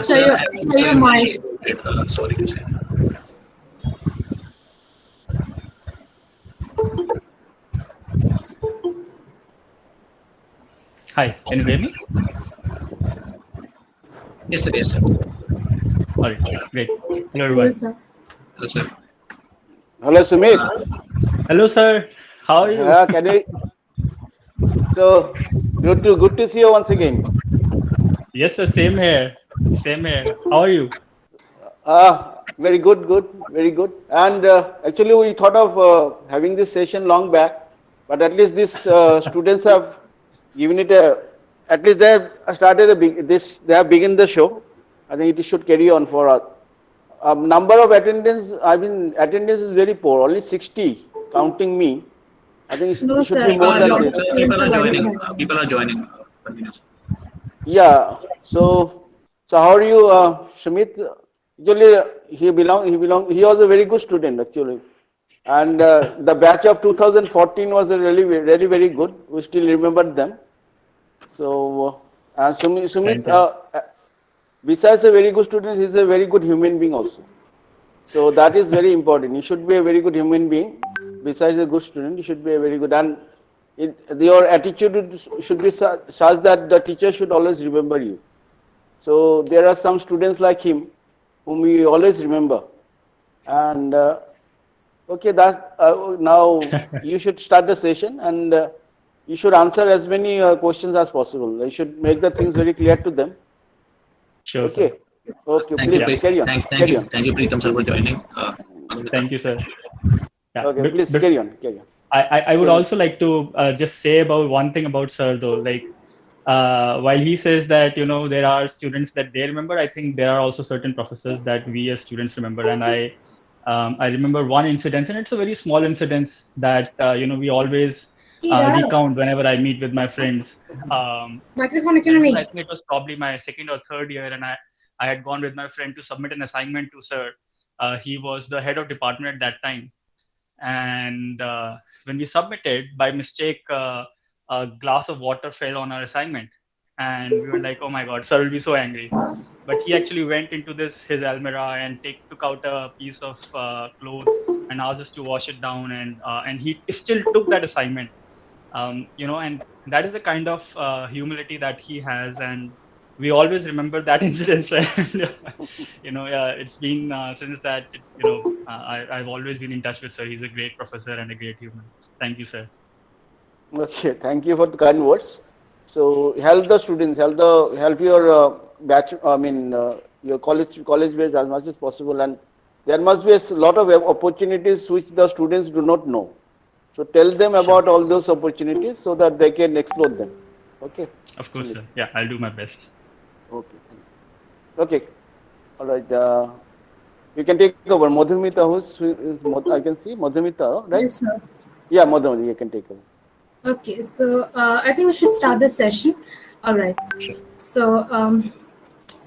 So your mic. Sorry to say. Hi, can you hear me? Yes, sir. Yes, sir. All right, great. Hello, everyone. Yes, sir. Hello, sir. Hello, Sumit. Hello, sir. How are you? Can you? So good to see you once again. Yes, sir. Same here. Same here. How are you? Very good, very good. And actually, we thought of having this session long back, but at least these students have given it a. At least they have started this. They have begun the show. I think it should carry on for us. Number of attendance. I mean, attendance is very poor. Only 60, counting me. I think No, it should sir. be more A than lot this. of students People are are very joining. high. People are joining. Continuously. Yeah. So how are you, Sumit? Actually, he was a very good student actually, and the batch of 2014 was a really very good. We still remember them. So, Sumit, Thank you. besides a very good student, he's a very good human being also. So that is very important. You should be a very good human being. Besides a good student, you should be a very good, and your attitude should be such that the teacher should always remember you. So there are some students like him whom we always remember. And okay, that now you should start the session, and you should answer as many questions as possible. You should make the things very clear to them. Sure, sir. Okay. Okay, Thank you, please Yeah. carry on. Carry on. thank you, Preetham sir, for joining. Anumita. Thank you, sir. Yeah. Okay, please carry on. Carry on. I would Carry on. also like to just say about one thing about sir though. Like, while he says that there are students that they remember, I think there are also certain professors that we as students remember. And I remember one incident, and it's a very small incident that we always recount whenever I meet with my friends. Microphone I remember, economy. I think it was probably my second or third year, and I had gone with my friend to submit an assignment to sir. He was the head of department at that time, and when we submitted, by mistake, a glass of water fell on our assignment, and we were like, "Oh my God, sir will be so angry." But he actually went into his almirah and took out a piece of cloth and asked us to wash it down, and he still took that assignment. And that is the kind of humility that he has, and we always remember that incident. And, it's been since that. I've always been in touch with sir. He's a great professor and a great human. Thank you, sir. Okay, thank you for the kind words. So help the students, help your batch. I mean, your college base as much as possible, and there must be a lot of opportunities which the students do not know. So tell them Sure. about all those opportunities so that they can explore them. Okay. Of course, Sumit. sir. Yeah, I'll do my best. Okay. Thank you. Okay. All right. You can take over. Madhumita, I can see Madhumita, right? Yes, sir. Yeah, Madhumita, you can take over. Okay, so I think we should start the session. All right. Sure. So,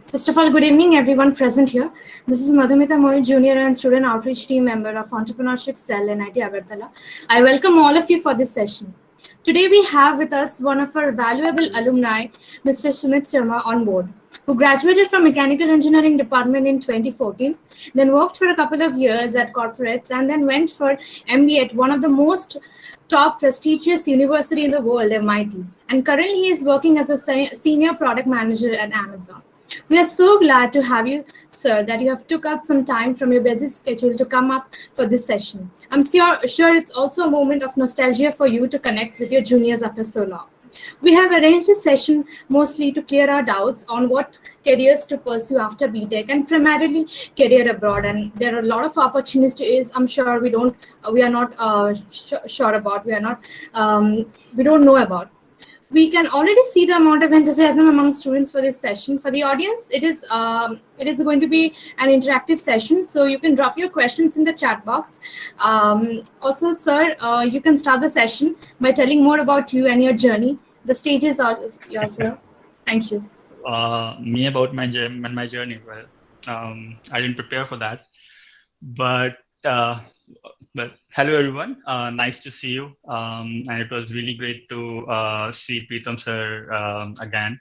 first of all, good evening, everyone present here. This is Madhumita Moy, Junior and Student Outreach Team Member of Entrepreneurship Cell in NITA Agartala. I welcome all of you for this session. Today, we have with us one of our valuable alumni, Mr. Sumit Sharma, on board, who graduated from Mechanical Engineering Department in 2014, then worked for a couple of years at corporates, and then went for MBA at one of the most top prestigious university in the world, MIT. And currently, he is working as a senior product manager at Amazon. We are so glad to have you, sir, that you have took up some time from your busy schedule to come up for this session. I'm sure it's also a moment of nostalgia for you to connect with your juniors after so long. We have arranged this session mostly to clear our doubts on what careers to pursue after BTech and primarily career abroad. And there are a lot of opportunities. I'm sure we are not sure about. We don't know about. We can already see the amount of enthusiasm among students for this session. For the audience, it is going to be an interactive session, so you can drop your questions in the chat box. Also, sir, you can start the session by telling more about you and your journey. The stage is all yours, sir. Thank you. Me about my journey. Well, I didn't prepare for that, but hello everyone. Nice to see you. And it was really great to see Preetham sir again.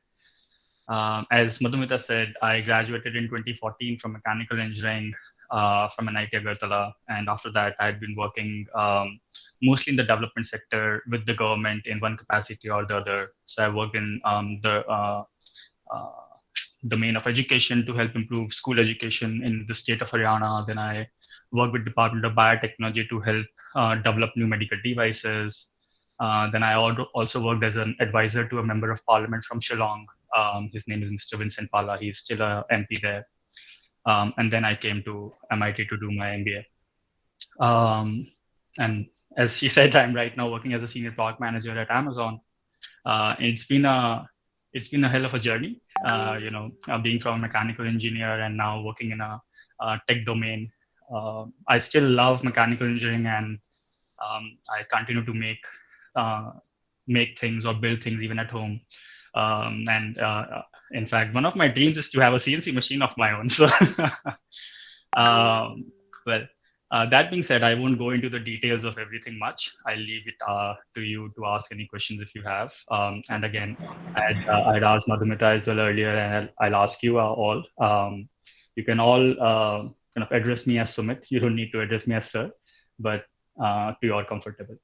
As Madhumita said, I graduated in 2014 from mechanical engineering from NITA Agartala, and after that, I had been working mostly in the development sector with the government in one capacity or the other. So I worked in the domain of education to help improve school education in the state of Haryana. Then I worked with Department of Biotechnology to help develop new medical devices. Then I also worked as an advisor to a member of parliament from Shillong. His name is Mr. Vincent Pala. He's still a MP there. And then I came to MIT to do my MBA. And as she said, I'm right now working as a senior product manager at Amazon. It's been a hell of a journey. Being from a mechanical engineer and now working in a tech domain. I still love mechanical engineering, and I continue to make things or build things even at home. In fact, one of my dreams is to have a CNC machine of my own. So, that being said, I won't go into the details of everything much. I'll leave it to you to ask any questions if you have. And again, I'd asked Madhumita as well earlier, and I'll ask you all. You can all kind of address me as Sumit. You don't need to address me as sir, but to your comfortable.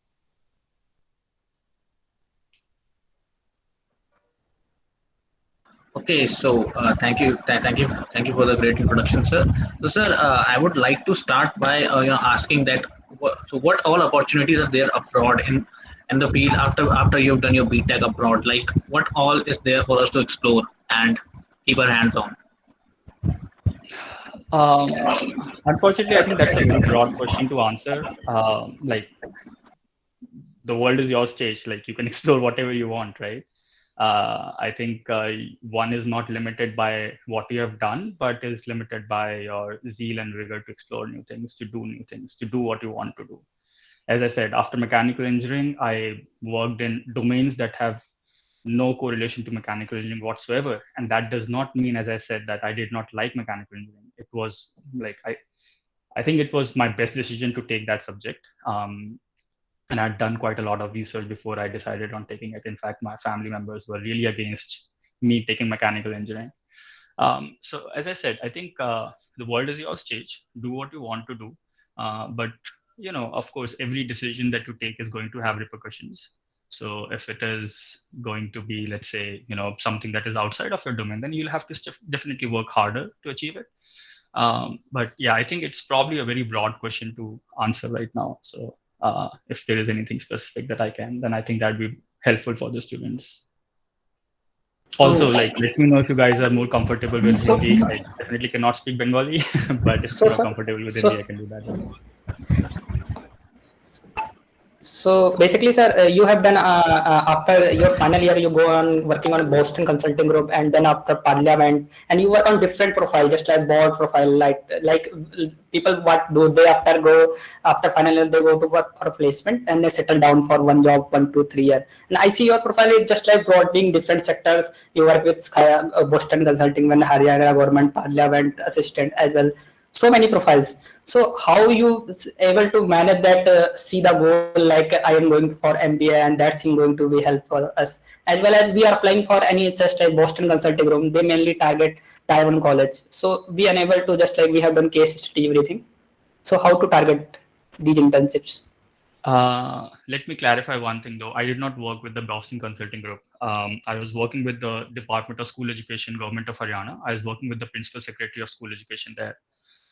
Okay, so thank you for the great introduction, sir. So, sir, I would like to start by asking that. So, what all opportunities are there abroad in the field after you've done your BTech abroad? Like, what all is there for us to explore and keep our hands on? Unfortunately, I think that's a very broad question to answer. Like, the world is your stage. Like, you can explore whatever you want, right? I think one is not limited by what you have done, but is limited by your zeal and rigor to explore new things, to do new things, to do what you want to do. As I said, after mechanical engineering, I worked in domains that have no correlation to mechanical engineering whatsoever. And that does not mean, as I said, that I did not like mechanical engineering. It was like, I think it was my best decision to take that subject. And I'd done quite a lot of research before I decided on taking it. In fact, my family members were really against me taking mechanical engineering. So as I said, I think the world is your stage. Do what you want to do. But, of course, every decision that you take is going to have repercussions. So if it is going to be, let's say, something that is outside of your domain, then you'll have to definitely work harder to achieve it. But yeah, I think it's probably a very broad question to answer right now. So if there is anything specific that I can, then I think that'd be helpful for the students. Also, let me know if you guys are more comfortable with Hindi. I definitely cannot speak Bengali, but if you're comfortable with Hindi, I can do that. So basically, sir, you have done after your final year, you go on working on Boston Consulting Group, and then after Parliament, and you work on different profiles, just like board profile, like people, what do they after final year, they go to work for a placement and they settle down for one job, 1 to 3 years. And I see your profile is just like broadening different sectors. You work with Boston Consulting, when Haryana government, Parliament assistant as well. So many profiles. So how you able to manage that, see the goal, like I am going for MBA and that thing going to be helpful for us, as well as we are applying for any such like Boston Consulting Group. They mainly target Tier 1 college. So we unable to just like we have done case study, everything. So how to target these internships? Let me clarify one thing though. I did not work with the Boston Consulting Group. I was working with the Department of School Education, Government of Haryana. I was working with the Principal Secretary of School Education there.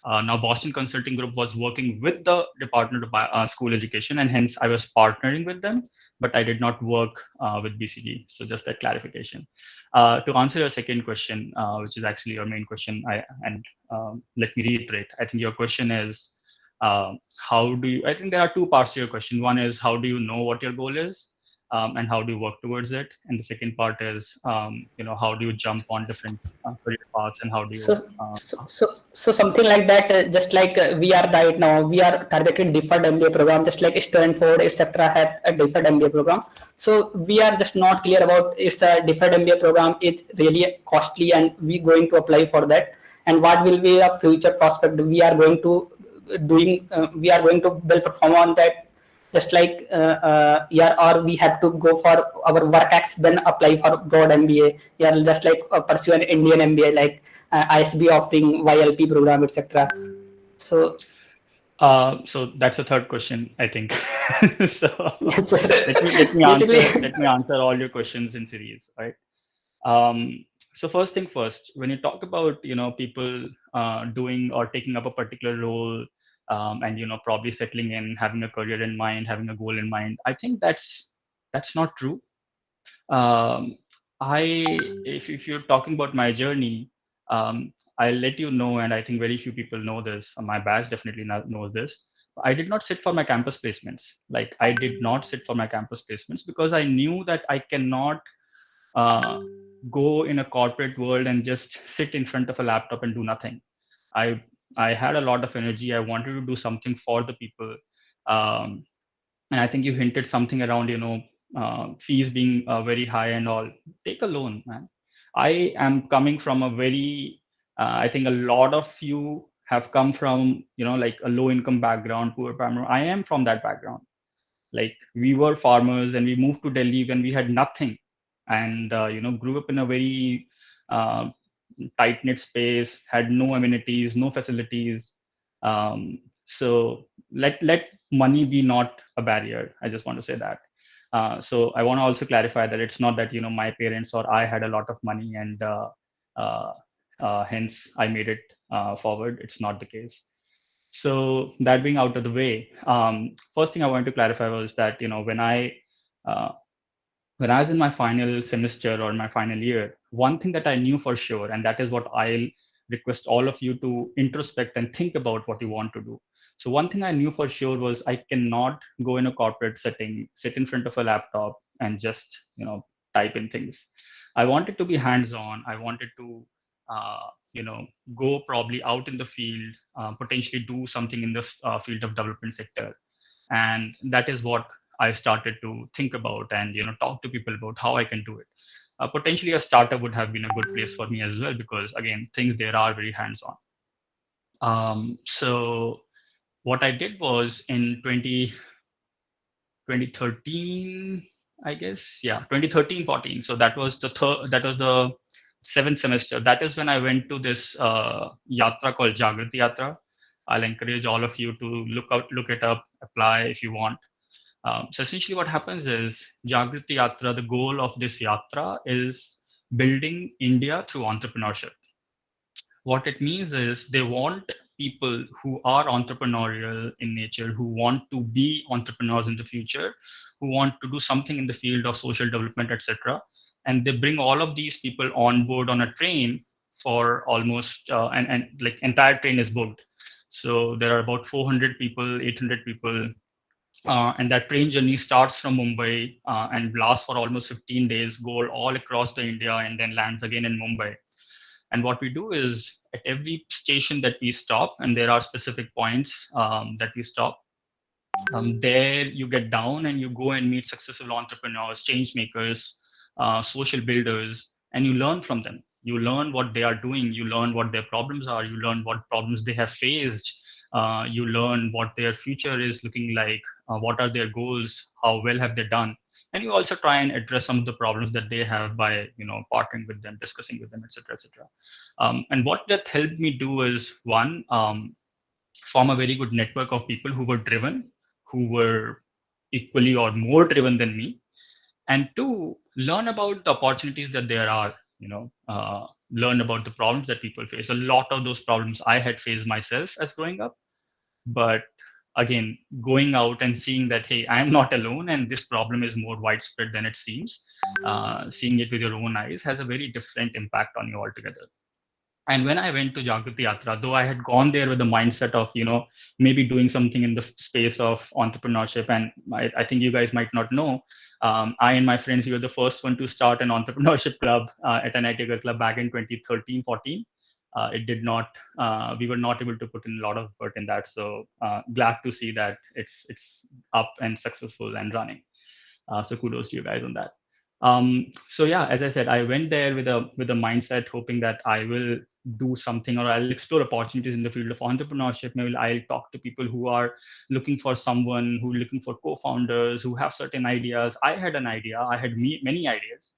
Now, Boston Consulting Group was working with the Department of School Education, and hence I was partnering with them, but I did not work with BCG. So just that clarification. To answer your second question, which is actually your main question, let me reiterate. I think your question is, how do you, I think there are two parts to your question. One is, how do you know what your goal is? And how do you work towards it? And the second part is, how do you jump on different career paths, and how do you? So something like that, just like we are right now, we are targeting different MBA program, just like Stanford, etc. have a different MBA program. So we are just not clear about it's a different MBA program. It's really costly, and we going to apply for that. And what will be a future prospect? We are going to we are going to well perform on that. just like yeah, or we have to go for our work ex then apply for broad MBA. Yeah, just like pursue an Indian MBA like ISB offering YLP program, etc. So So that's the third question, I think. So yes, basically. let me answer all your questions in series, right? So first thing first, when you talk about people doing or taking up a particular role, and probably settling in, having a career in mind, having a goal in mind, I think that's not true. Um, if you're talking about my journey, I'll let you know, and I think very few people know this. My batch definitely knows this. I did not sit for my campus placements. Like I did not sit for my campus placements because I knew that I cannot uh, go in a corporate world and just sit in front of a laptop and do nothing. I I had a lot of energy. I wanted to do something for the people. Um, and I think you hinted something around fees being very high and all. Take a loan, man. I am coming from a very I think a lot of you have come from like a low income background, poor background. I am from that background. Like we were farmers and we moved to Delhi when we had nothing, and grew up in a very uh, tight knit space, had no amenities, no facilities. So let money be not a barrier. I just want to say that. So I want to also clarify that it's not that my parents or I had a lot of money and uh, hence I made it forward. It's not the case. So that being out of the way, first thing I wanted to clarify was that uh, when I was in my final semester or my final year, one thing that I knew for sure, and that is what I'll request all of you to introspect and think about what you want to do. So one thing I knew for sure was I cannot go in a corporate setting, sit in front of a laptop and just type in things. I wanted to be hands-on. I wanted to go probably out in the field, potentially do something in the field of development sector, and that is what I started to think about and talk to people about how I can do it. Potentially a startup would have been a good place for me as well, because again, things there are very hands-on. So what I did was in 2013, I guess, yeah, 2013, 14. So that was the seventh semester. That is when I went to this yatra called Jagrati Yatra. I'll encourage all of you to look it up, apply if you want. So essentially what happens is Jagriti Yatra, the goal of this yatra is building India through entrepreneurship. What it means is they want people who are entrepreneurial in nature, who want to be entrepreneurs in the future, who want to do something in the field of social development, etc. And they bring all of these people on board on a train for almost and like entire train is booked. So there are about 400 people, 800 people, and that train journey starts from Mumbai and lasts for almost 15 days, go all across the India, and then lands again in Mumbai. And what we do is at every station that we stop, and there are specific points that we stop, there you get down and you go and meet successful entrepreneurs, change makers, social builders, and you learn from them. You learn what they are doing. You learn what their problems are. You learn what problems they have faced. You learn what their future is looking like. What are their goals? How well have they done? And you also try and address some of the problems that they have by partnering with them, discussing with them, etc., etc. And what that helped me do is one. Form a very good network of people who were driven, who were equally or more driven than me, and two, learn about the opportunities that there are. Learn about the problems that people face. A lot of those problems I had faced myself as growing up, but again, going out and seeing that hey, I am not alone, and this problem is more widespread than it seems. Seeing it with your own eyes has a very different impact on you altogether. And when I went to Jagriti Yatra, though I had gone there with the mindset of, maybe doing something in the space of entrepreneurship, and I think you guys might not know, I and my friends, we were the first one to start an entrepreneurship club at an NITA club back in 2013, 14. It did not, we were not able to put in a lot of effort in that. So glad to see that it's up and successful and running. So kudos to you guys on that. So yeah, as I said, I went there with a mindset hoping that I will do something, or I'll explore opportunities in the field of entrepreneurship. Maybe I'll talk to people who are looking for someone, who are looking for co-founders, who have certain ideas. I had an idea. I had many ideas.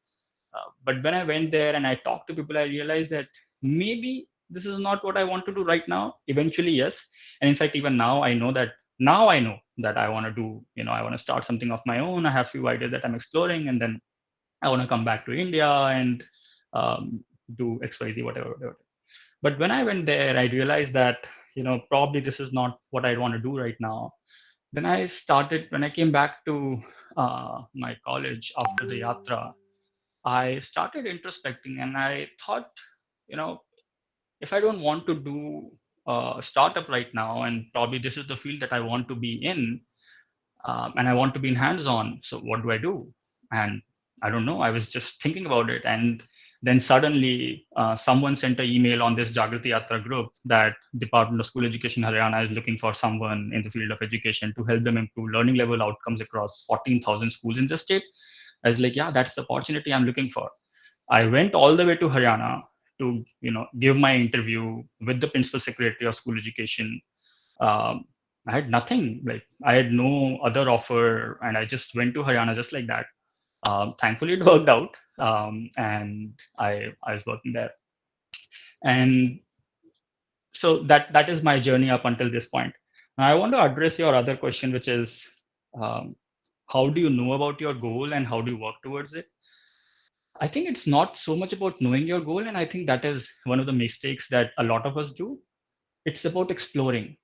But when I went there and I talked to people, I realized that maybe this is not what I want to do right now. Eventually, yes. And in fact, even now I know that I want to do, I want to start something of my own. I have few ideas that I'm exploring, and then I want to come back to India and do XYZ, whatever. But when I went there, I realized that, probably this is not what I want to do right now. Then when I came back to my college after the yatra, I started introspecting and I thought, you know, if I don't want to do a startup right now, and probably this is the field that I want to be in, and I want to be in hands-on, so what do I do? And I don't know. I was just thinking about it, and then suddenly someone sent an email on this Jagrati Yatra group that Department of School Education Haryana is looking for someone in the field of education to help them improve learning level outcomes across 14,000 schools in the state. I was like, yeah, that's the opportunity I'm looking for. I went all the way to Haryana to, give my interview with the principal secretary of school education. um, I had nothing. Like, I had no other offer, and I just went to Haryana just like that. Thankfully, it worked out, and I was working there. And so that is my journey up until this point. Now, I want to address your other question, which is, um, how do you know about your goal and how do you work towards it? I think it's not so much about knowing your goal, and I think that is one of the mistakes that a lot of us do. It's about exploring.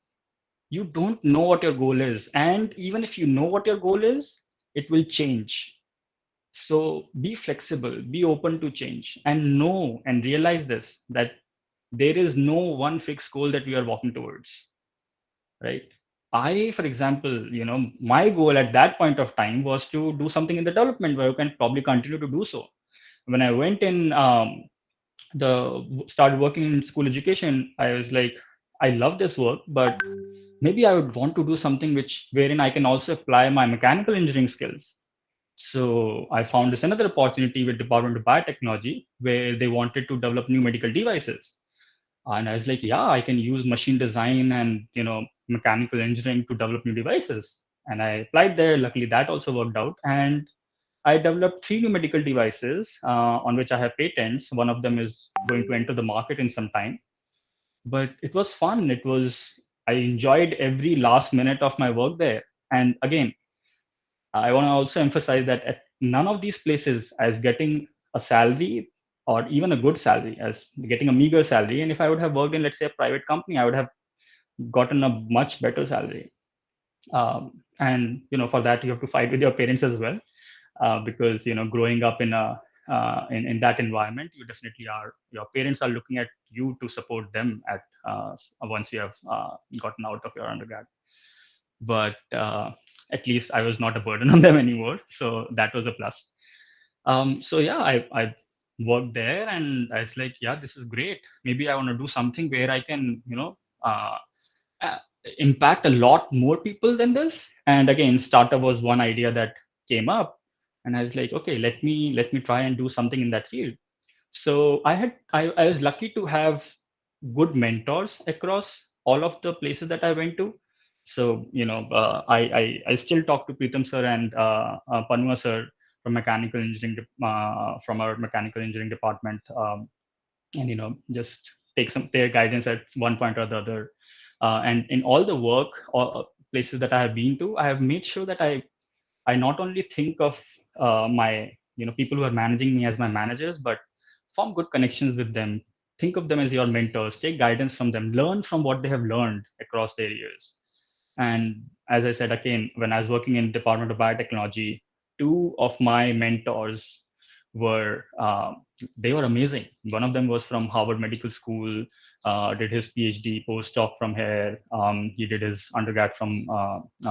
You don't know what your goal is, and even if you know what your goal is, it will change. So be flexible, be open to change, and know and realize this, that there is no one fixed goal that we are walking towards, right? I, for example, my goal at that point of time was to do something in the development where you can probably continue to do so. When I went in, the started working in school education, I was like, I love this work, but maybe I would want to do something wherein I can also apply my mechanical engineering skills. So I found this another opportunity with Department of Biotechnology, where they wanted to develop new medical devices. And I was like, yeah, I can use machine design and mechanical engineering to develop new devices. And I applied there. Luckily, that also worked out. And I developed three new medical devices on which I have patents. One of them is going to enter the market in some time. But it was fun. I enjoyed every last minute of my work there. And again, I want to also emphasize that at none of these places as getting a salary or even a good salary, as getting a meager salary. And if I would have worked in, let's say, a private company, I would have gotten a much better salary. And for that, you have to fight with your parents as well, because growing up in that environment, you definitely are. Your parents are looking at you to support them at once you have gotten out of your undergrad. But at least I was not a burden on them anymore, so that was a plus. So yeah, I worked there, and I was like, yeah, this is great. Maybe I want to do something where I can uh, uh, impact a lot more people than this. And again, startup was one idea that came up, and I was like, okay, let me try and do something in that field. So I was lucky to have good mentors across all of the places that I went to. So I still talk to Pritam sir and Panua sir from mechanical engineering from our mechanical engineering department, and just take some their guidance at one point or the other. And in all the work or places that I have been to, I have made sure that I not only think of my people who are managing me as my managers, but form good connections with them. Think of them as your mentors. Take guidance from them. Learn from what they have learned across their years. And as I said again, when I was working in Department of Biotechnology, two of my mentors were they were amazing. One of them was from Harvard Medical School, did his PhD postdoc from here. He did his undergrad from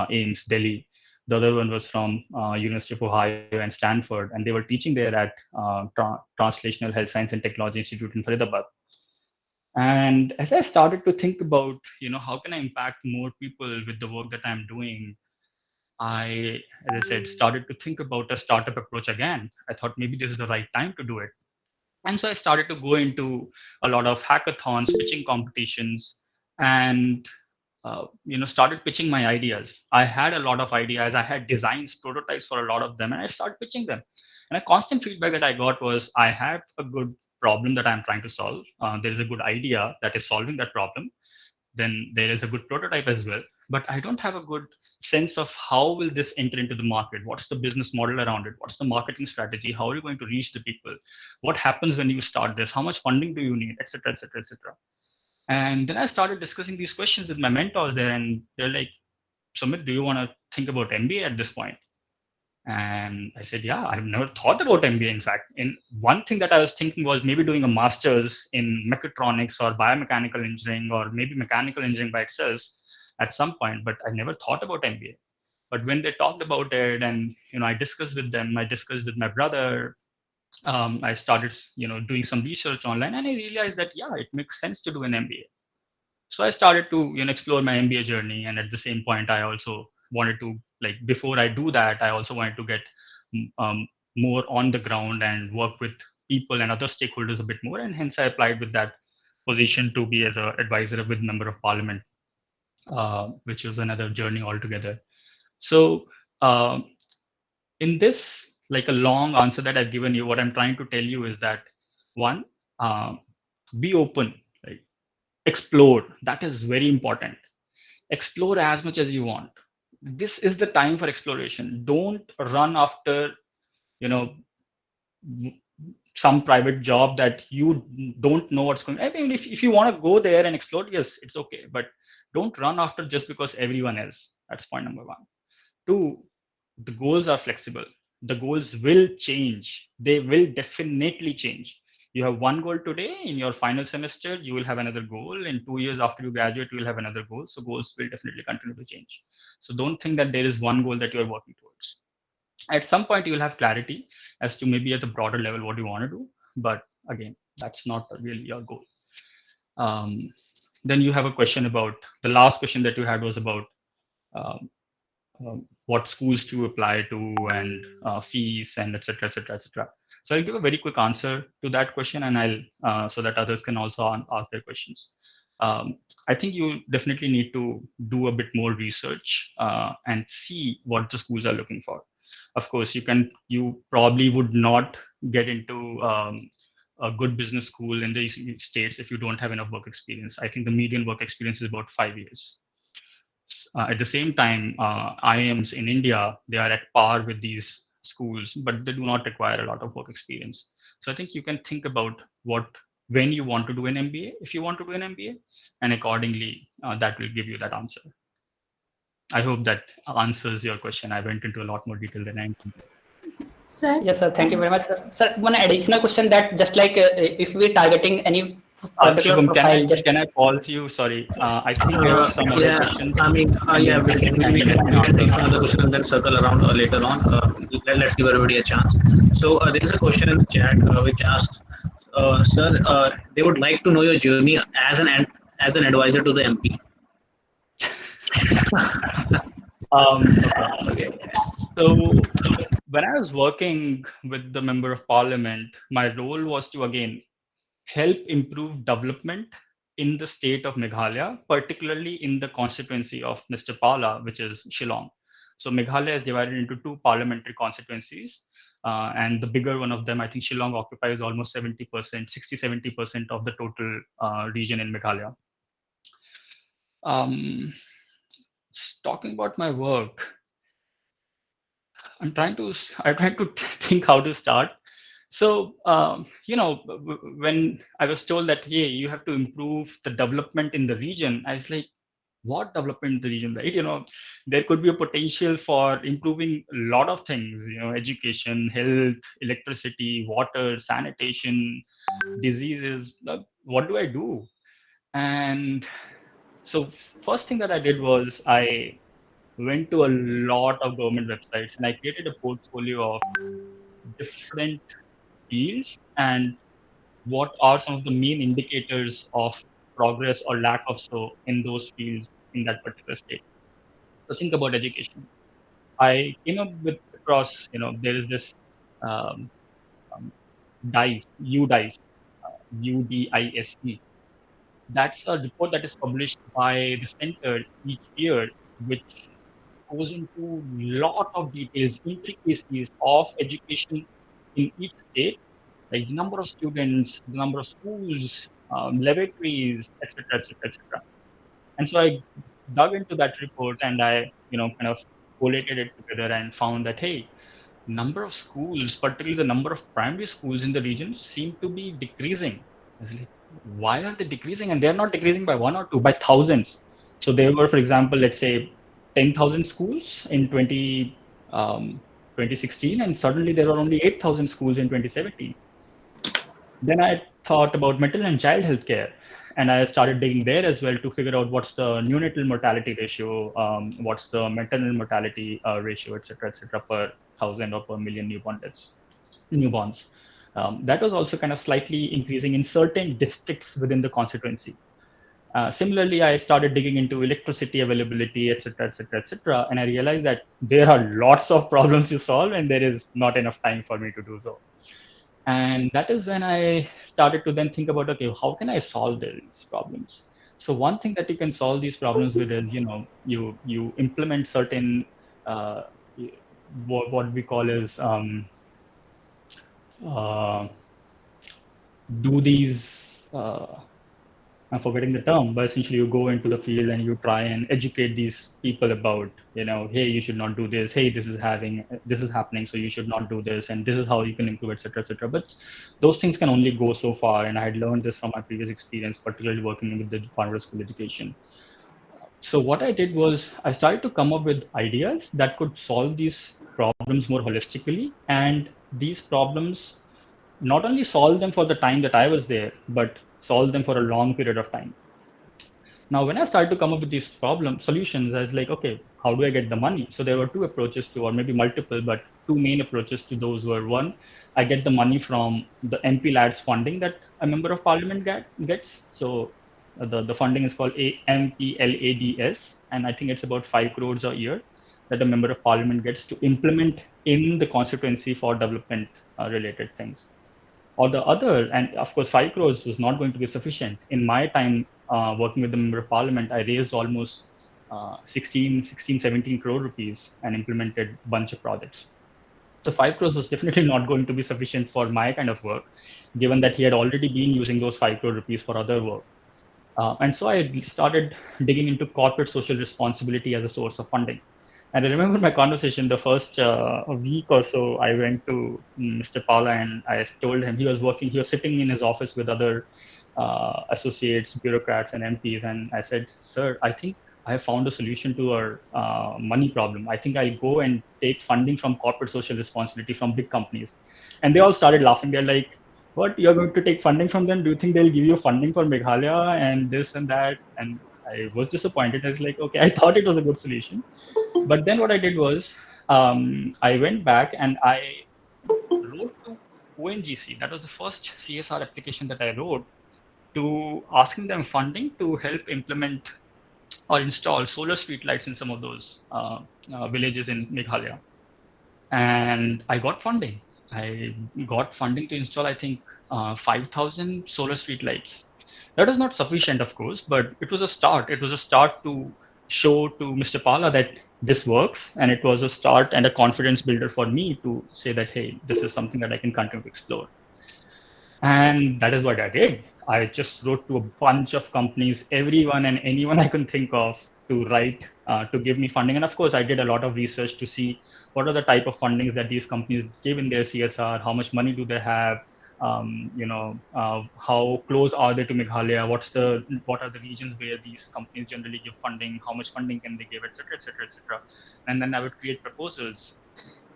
AIMS, Delhi. The other one was from University of Ohio and Stanford, and they were teaching there at Translational Health Science and Technology Institute in Faridabad. And as I started to think about, how can I impact more people with the work that I'm doing, as I said, started to think about a startup approach again. I thought maybe this is the right time to do it. And so I started to go into a lot of hackathons, pitching competitions, and started pitching my ideas. I had a lot of ideas. I had designs, prototypes for a lot of them, and I started pitching them. And a constant feedback that I got was, I have a good problem that I'm trying to solve. There is a good idea that is solving that problem. Then there is a good prototype as well. But I don't have a good sense of how will this enter into the market. What's the business model around it? What's the marketing strategy? How are you going to reach the people? What happens when you start this? How much funding do you need, etc., etc., etc. And then I started discussing these questions with my mentors there, and they're like, Sumit, do you want to think about MBA at this point? And I said, yeah, I've never thought about MBA. In fact, in one thing that I was thinking was maybe doing a master's in mechatronics or biomechanical engineering, or maybe mechanical engineering by itself at some point, but I never thought about MBA. But when they talked about it, and I discussed with them, I discussed with my brother, I started doing some research online, and I realized that yeah, it makes sense to do an MBA. So I started to explore my MBA journey, and at the same point I also wanted to, like, before I do that, I also wanted to get more on the ground and work with people and other stakeholders a bit more, and hence I applied with that position to be as an advisor with member of parliament, which was another journey altogether. So uh, in this, like, a long answer that I've given you, what I'm trying to tell you is that, one, uh, be open, like, explore. That is very important. Explore as much as you want. This is the time for exploration. Don't run after you know some private job that you don't know what's going. I mean, if you want to go there and explore, yes, it's okay, but don't run after just because everyone else. That's point number one. Two, the goals are flexible. The goals will change. They will definitely change. You have one goal today. In your final semester, you will have another goal. In 2 years after you graduate, you will have another goal. So goals will definitely continue to change. So don't think that there is one goal that you are working towards. At some point, you will have clarity as to maybe at a broader level what you want to do. But again, that's not really your goal. Um, then you have a question about, the last question that you had was about um, what schools to apply to, and fees, and etc., etc., etc. So I'll give a very quick answer to that question, and I'll so that others can also ask their questions. I think you definitely need to do a bit more research and see what the schools are looking for. Of course, you probably would not get into a good business school in the states if you don't have enough work experience. I think the median work experience is about 5 years. At the same time, IIMs in India, they are at par with these schools, but they do not require a lot of work experience. So I think you can think about when you want to do an MBA, if you want to do an MBA, and accordingly, that will give you that answer. I hope that answers your question. I went into a lot more detail than I intended. Sir? Yes, sir. Thank you very much, sir. Sir, one additional question, that just like if we're targeting any particular Shubham, profile, just can I pause you? Sorry, I think there are some other Yeah, questions, I mean, and yeah, then we can we continue can and answer take some them. other question and then circle around later on. Let's give everybody a chance. So there is a question in the chat which asks, "Sir, they would like to know your journey as an advisor to the MP." Okay. Okay. So when I was working with the member of parliament, my role was to again help improve development in the state of Meghalaya, particularly in the constituency of Mr. Pala, which is Shillong. So Meghalaya is divided into two parliamentary constituencies. And the bigger one of them, I think Shillong occupies almost 70%, 60-70% of the total region in Meghalaya. Um, Talking about my work, I tried to think how to start. So, when I was told that, hey, you have to improve the development in the region, I was like, what development in the region, right? There could be a potential for improving a lot of things, education, health, electricity, water, sanitation, diseases. What do I do? And so, first thing that I did was I went to a lot of government websites, and I created a portfolio of different fields and what are some of the main indicators of progress or lack of so in those fields in that particular state. So think about education. I came up with across, there is this um, DICE, UDICE, UDISE. That's a report that is published by the center each year, which goes into lot of details, intricacies of education in each state, like the number of students, the number of schools, lavatories, etc., etc., etc. And so I dug into that report and I, kind of collated it together and found that, hey, number of schools, particularly the number of primary schools in the region, seem to be decreasing. I was like, why are they decreasing? And they're not decreasing by one or two, by thousands. So there were, for example, let's say 10,000 schools in 2016, and suddenly there were only 8,000 schools in 2017. Then I thought about mental and child health care, and I started digging there as well to figure out what's the neonatal mortality ratio, what's the maternal mortality ratio, et cetera, per thousand or per million newborns. That was also kind of slightly increasing in certain districts within the constituency. Similarly, I started digging into electricity availability, et cetera, and I realized that there are lots of problems to solve, and there is not enough time for me to do so. And that is when I started to then think about, okay, how can I solve these problems? So one thing that you can solve these problems with is, you implement certain uh, what we call is uh, do these. I'm forgetting the term, but essentially you go into the field and you try and educate these people about, hey, you should not do this. Hey, this is happening, so you should not do this, and this is how you can improve, etc., etc. But those things can only go so far, and I had learned this from my previous experience, particularly working with the Department of School Education. So what I did was I started to come up with ideas that could solve these problems more holistically, and these problems not only solve them for the time that I was there, but solve them for a long period of time. Now, when I started to come up with these problem solutions, I was like, okay, how do I get the money? So there were two approaches to, or maybe multiple, but two main approaches to those were: one, I get the money from the MP lads funding that a member of parliament gets. So the funding is called MPLADS, and I think it's about 5 crores a year that a member of parliament gets to implement in the constituency for development related things. Or the other, and of course 5 crores was not going to be sufficient. In my time working with the member of parliament, I raised almost 17 crore rupees and implemented a bunch of projects. So 5 crores was definitely not going to be sufficient for my kind of work, given that he had already been using those 5 crore rupees for other work. And so I started digging into corporate social responsibility as a source of funding. And I remember my conversation, the first week or so, I went to Mr. Paula and I told him, he was sitting in his office with other associates, bureaucrats, and MPs. And I said, sir, I think I have found a solution to our money problem. I think I'll go and take funding from corporate social responsibility from big companies. And they all started laughing. They're like, what, you're going to take funding from them? Do you think they'll give you funding for Meghalaya and this and that? And I was disappointed. I was like, okay, I thought it was a good solution. But then what I did was I went back and I wrote to ONGC. That was the first CSR application that I wrote, to asking them funding to help implement or install solar streetlights in some of those villages in Meghalaya. And I got funding. I got funding to install, I think, 5,000 solar streetlights. That is not sufficient, of course, but it was a start. It was a start to show to Mr. Pala that this works, and it was a start and a confidence builder for me to say that, hey, this is something that I can continue to explore. And that is what I did. I just wrote to a bunch of companies, everyone and anyone I could think of, to write to give me funding. And of course, I did a lot of research to see what are the type of fundings that these companies give in their CSR, how much money do they have, how close are they to Meghalaya, what are the regions where these companies generally give funding, how much funding can they give, et cetera, et cetera, et cetera. And then I would create proposals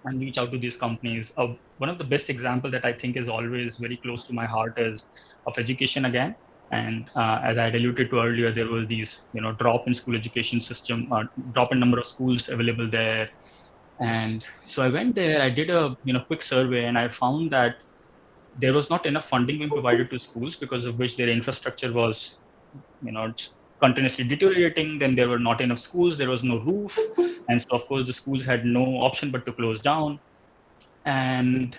and reach out to these companies. One of the best example that I think is always very close to my heart is of education again. And as I had alluded to earlier, there was these, drop in school education system, drop in number of schools available there. And so I went there, I did a, quick survey, and I found that there was not enough funding being provided to schools, because of which their infrastructure was, continuously deteriorating. Then there were not enough schools, there was no roof, and so of course the schools had no option but to close down. And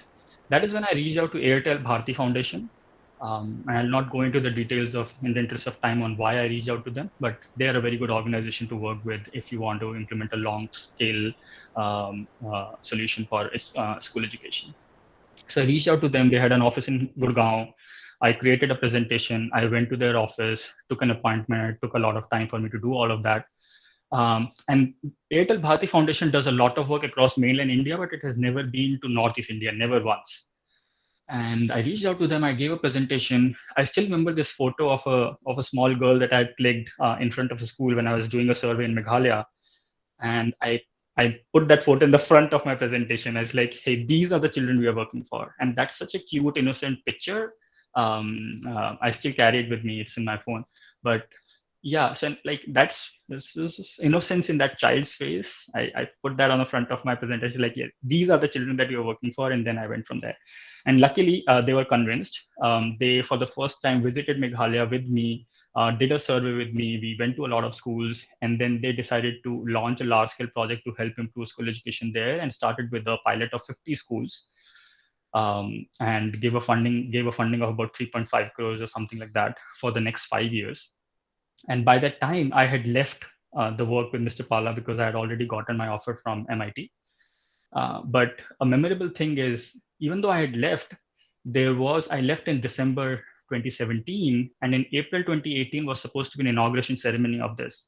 That is when I reached out to Airtel Bharti Foundation. And I'll not go into the details of in the interest of time on why I reached out to them, but they are a very good organization to work with if you want to implement a long scale solution for school education. So I reached out to them. They had an office in Gurgaon. I created a presentation. I went to their office, took an appointment. It took a lot of time for me to do all of that. And Airtel Bharti Foundation does a lot of work across mainland India, but it has never been to Northeast India, never once. And I reached out to them. I gave a presentation. I still remember this photo of a small girl that I had clicked in front of a school when I was doing a survey in Meghalaya, and I put that photo in the front of my presentation. I was like, hey, these are the children we are working for, and that's such a cute, innocent picture. I still carry it with me. It's in my phone, but yeah, so like this is innocence in that child's face. I put that on the front of my presentation, like, yeah, these are the children that you're working for, and then I went from there. And luckily, they were convinced. They, for the first time, visited Meghalaya with me, did a survey with me. We went to a lot of schools, and then they decided to launch a large-scale project to help improve school education there, and started with a pilot of 50 schools, and gave a funding of about 3.5 crores or something like that for the next 5 years. And by that time, I had left the work with Mr. Pala because I had already gotten my offer from MIT. But a memorable thing is, even though I had left, I left in December 2017, and in April 2018 was supposed to be an inauguration ceremony of this.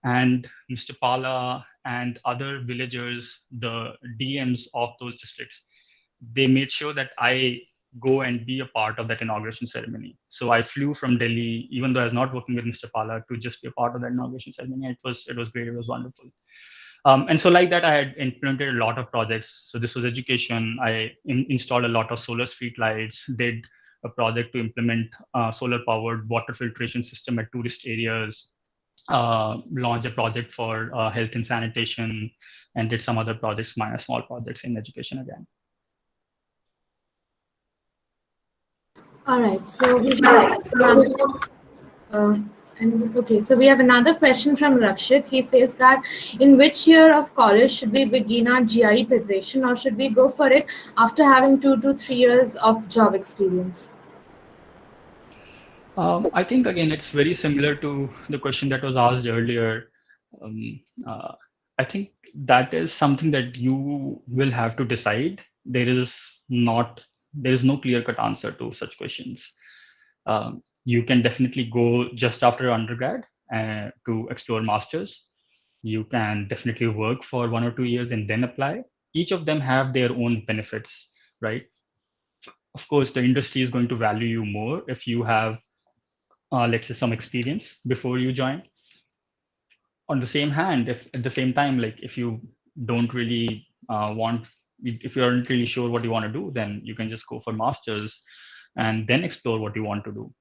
And Mr. Pala and other villagers, the DMs of those districts, they made sure that I go and be a part of that inauguration ceremony. So I flew from Delhi, even though I was not working with Mr. Pala, to just be a part of that inauguration ceremony. It was great. It was wonderful. And so like that, I had implemented a lot of projects. So this was education. I installed a lot of solar street lights, did a project to implement solar powered water filtration system at tourist areas, launched a project for health and sanitation, and did some other projects, minor small projects in education again. All right. So we have so we have another question from Rakshit. He says that in which year of college should we begin our GRE preparation, or should we go for it after having 2 to 3 years of job experience? I think again, it's very similar to the question that was asked earlier. Um, uh, I think that is something that you will have to decide. There is no clear-cut answer to such questions. You can definitely go just after undergrad to explore masters. You can definitely work for 1 or 2 years and then apply. Each of them have their own benefits, right? Of course, the industry is going to value you more if you have, let's say, some experience before you join. On the same hand, if at the same time, like if you don't really if you aren't really sure what you want to do, then you can just go for masters and then explore what you want to do.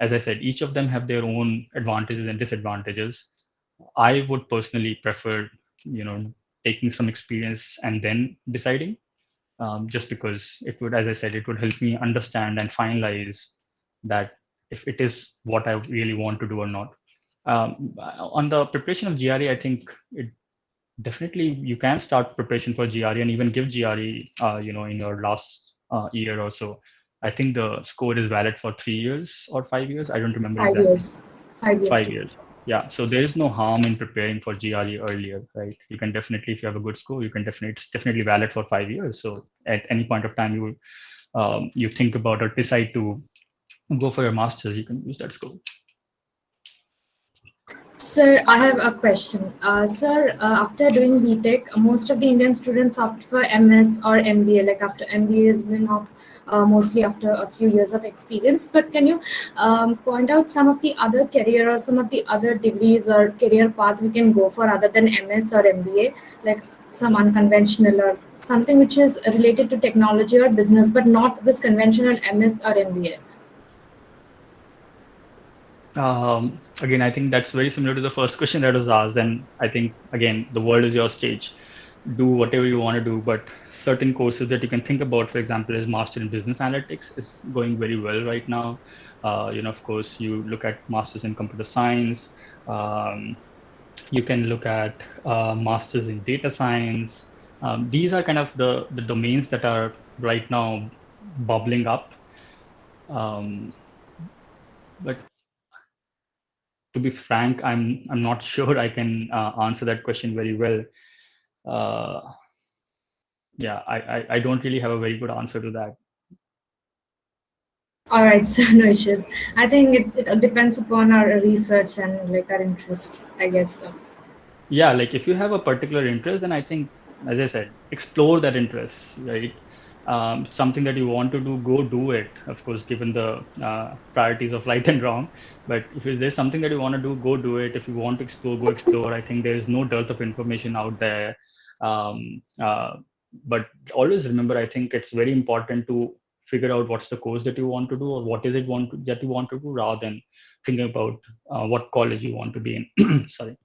As I said, each of them have their own advantages and disadvantages. I would personally prefer, taking some experience and then deciding, just because it would, as I said, it would help me understand and finalize that if it is what I really want to do or not. On the preparation of GRE, I think it definitely you can start preparation for GRE and even give GRE, in your last year or so. I think the score is valid for 3 years or 5 years. I don't remember 5 exactly. years. 5 years. 5 years. Yeah. So there is no harm in preparing for GRE earlier, right? You can definitely, if you have a good score, it's definitely valid for 5 years. So at any point of time you think about or decide to go for your master's, you can use that score. Sir, I have a question. Sir, after doing BTech, most of the Indian students opt for MS or MBA. Like after MBA has been mostly after a few years of experience. But can you point out some of the other career or some of the other degrees or career path we can go for other than MS or MBA, like some unconventional or something which is related to technology or business, but not this conventional MS or MBA? Again, I think that's very similar to the first question that was asked. And I think, again, the world is your stage. Do whatever you want to do, but certain courses that you can think about, for example, is Master in Business Analytics is going very well right now. Of course, you look at Masters in Computer Science. You can look at Masters in Data Science. These are kind of the domains that are right now bubbling up. But to be frank, I'm not sure I can answer that question very well. Yeah, I don't really have a very good answer to that. All right, so no issues. I think it depends upon our research and like our interest, I guess so. Yeah, like if you have a particular interest, then I think, as I said, explore that interest, right? Something that you want to do, go do it, of course, given the priorities of right and wrong. But if there's something that you want to do, go do it. If you want to explore, go explore. I think there is no dearth of information out there. Um, uh, but always remember, I think it's very important to figure out what's the course that you want to do, or what is it that you want to do, rather than thinking about what college you want to be in. Sorry.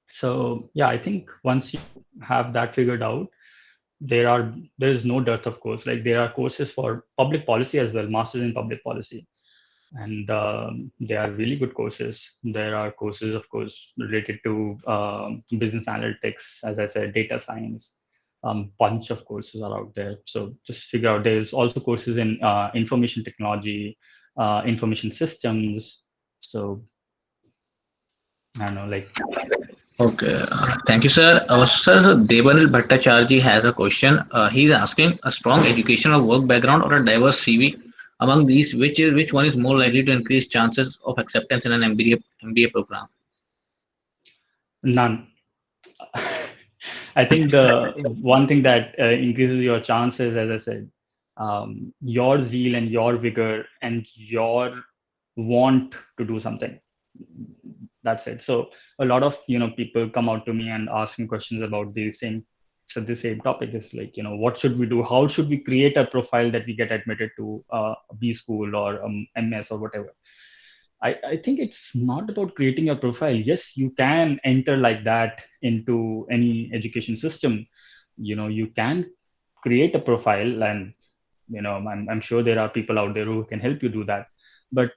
So yeah, I think once you have that figured out, there is no dearth of course. Like there are courses for public policy as well, masters in public policy, and they are really good courses. There are courses, of course, related to business analytics, as I said, data science. Bunch of courses are out there. So just figure out. There's also courses in information technology, information systems. So I don't know, like. Okay, thank you, sir. So Devanil Bhattacharji has a question. He's asking a strong educational work background or a diverse CV. Among these, which one is more likely to increase chances of acceptance in an MBA program? None. I think the one thing that increases your chances, as I said, your zeal and your vigor and your want to do something. That's it. So a lot of people come out to me and ask me questions about the same topic. It's like, what should we do? How should we create a profile that we get admitted to a B school or MS or whatever? I think it's not about creating a profile. Yes, you can enter like that into any education system. You can create a profile, and I'm sure there are people out there who can help you do that. But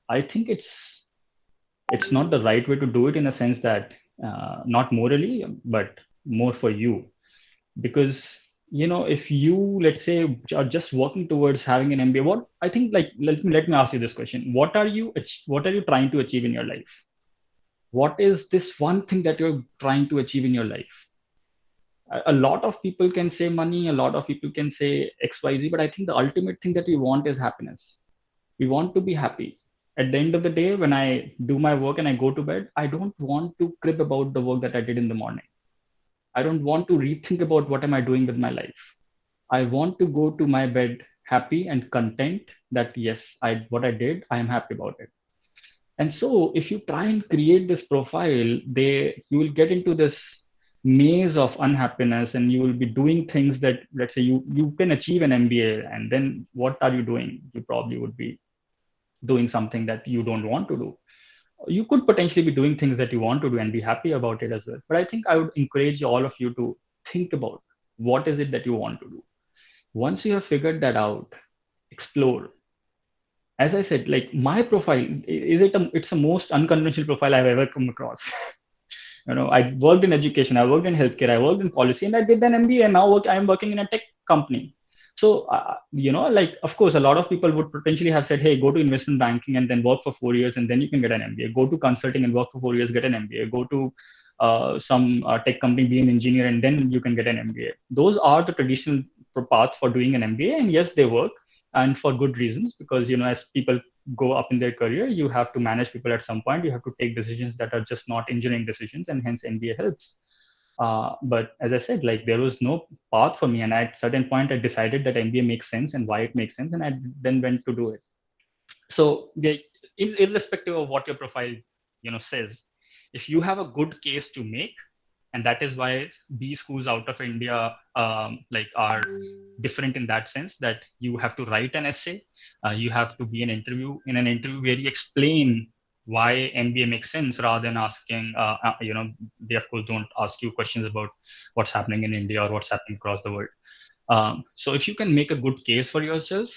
I think it's not the right way to do it, in a sense that not morally, but more for you. Because if you, let's say, are just working towards having an MBA, what I think, like, let me ask you this question: what are you trying to achieve in your life? What is this one thing that you're trying to achieve in your life? A lot of people can say money, a lot of people can say XYZ, but I think the ultimate thing that we want is happiness. We want to be happy. At the end of the day, when I do my work and I go to bed, I don't want to crib about the work that I did in the morning. I don't want to rethink about what am I doing with my life. I want to go to my bed happy and content that yes, what I did, I am happy about it. And so if you try and create this profile, you will get into this maze of unhappiness, and you will be doing things that, let's say, you can achieve an MBA, and then what are you doing? You probably would be doing something that you don't want to do. You could potentially be doing things that you want to do and be happy about it as well. But I think I would encourage all of you to think about what is it that you want to do. Once you have figured that out, explore. As I said, like, my profile it's the most unconventional profile I've ever come across. I worked in education, I worked in healthcare, I worked in policy, and I did an MBA, and now I'm working in a tech company. So, like, of course, a lot of people would potentially have said, hey, go to investment banking and then work for 4 years, and then you can get an MBA. Go to consulting and work for 4 years, get an MBA. Go to some tech company, be an engineer, and then you can get an MBA. Those are the traditional paths for doing an MBA. And yes, they work, and for good reasons, because, as people go up in their career, you have to manage people at some point. You have to take decisions that are just not engineering decisions, and hence MBA helps. But as I said, like, there was no path for me, and at a certain point, I decided that MBA makes sense and why it makes sense, and I then went to do it. So, irrespective of what your profile, says, if you have a good case to make, and that is why B schools out of India are different in that sense, that you have to write an essay, you have to be in an interview where you explain why MBA makes sense, rather than asking, they of course don't ask you questions about what's happening in India or what's happening across the world. So if you can make a good case for yourself,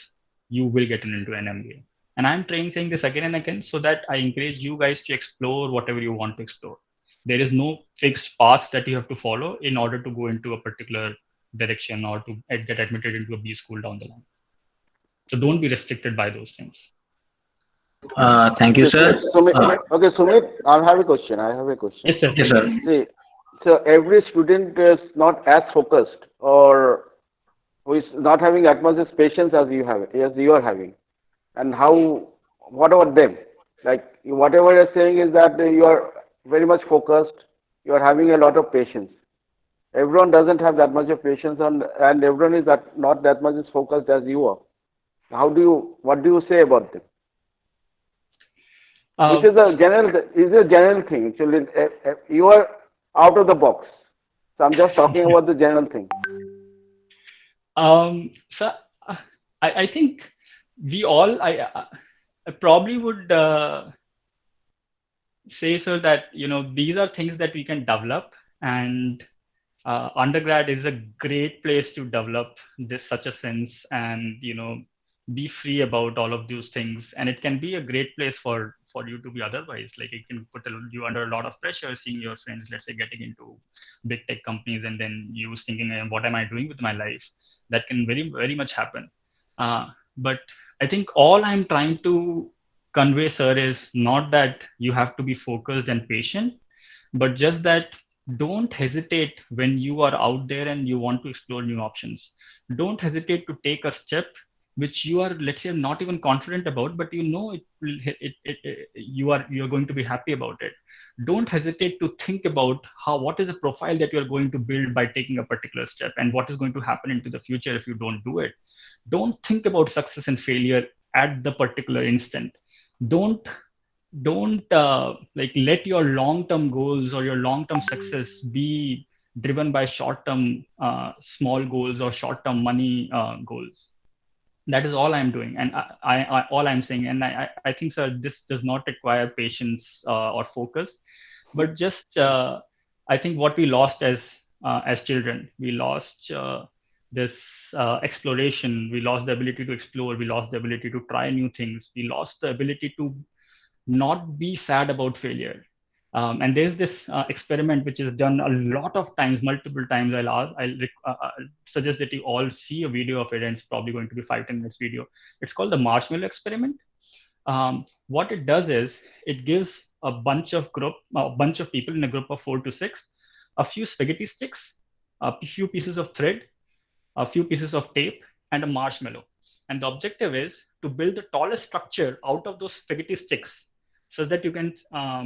you will get into an MBA. And I'm saying this again and again, so that I encourage you guys to explore whatever you want to explore. There is no fixed path that you have to follow in order to go into a particular profile. You can explore whatever you want to explore. There is no fixed path that you have to follow in order to go into a particular profile. You can explore whatever you want to explore. And I'm trying saying this again and again, so that I encourage you guys to explore whatever you want to explore. There is no fixed path that you have to follow in order to go into a particular direction or to get admitted into a B school down the line. So don't be restricted by those things. Thank you, sir. Okay, Sumit, I have a question. Yes, sir. Yes, sir. See, so every student is not as focused or who is not having as much as patience as you are having. And what about them? Like whatever you're saying is that you are very much focused, you are having a lot of patience. Everyone doesn't have that much of patience and everyone is not that much as focused as you are. What do you say about them? This is a general thing. Actually, you are out of the box. So I'm just talking about the general thing. So I think we all, I probably would say, sir, that, these are things that we can develop, and undergrad is a great place to develop such a sense, and, be free about all of those things. And it can be a great place for you to be otherwise. Like, it can put you under a lot of pressure, seeing your friends, let's say, getting into big tech companies, and then you thinking, what am I doing with my life? That can very, very much happen. But I think all I'm trying to convey, sir, is not that you have to be focused and patient, but just that don't hesitate when you are out there and you want to explore new options. Don't hesitate to take a step which you are, let's say, not even confident about, but you are going to be happy about it. Don't hesitate to think about what is a profile that you're going to build by taking a particular step, and what is going to happen into the future if you don't do it. Don't think about success and failure at the particular instant. Don't like let your long-term goals or your long-term success be driven by short-term small goals or short-term money goals. That is all I'm doing, and I all I'm saying. And I think, sir, this does not require patience or focus, but just I think what we lost as children, we lost this exploration. We lost the ability to explore. We lost the ability to try new things. We lost the ability to not be sad about failure. And there's this experiment which is done a lot of times, multiple times. I'll suggest that you all see a video of it, and it's probably going to be 5-10 minutes video. It's called the marshmallow experiment. What it does is it gives a bunch of people in a group of 4 to 6, a few spaghetti sticks, a few pieces of thread, a few pieces of tape, and a marshmallow. And the objective is to build the tallest structure out of those spaghetti sticks, so that you can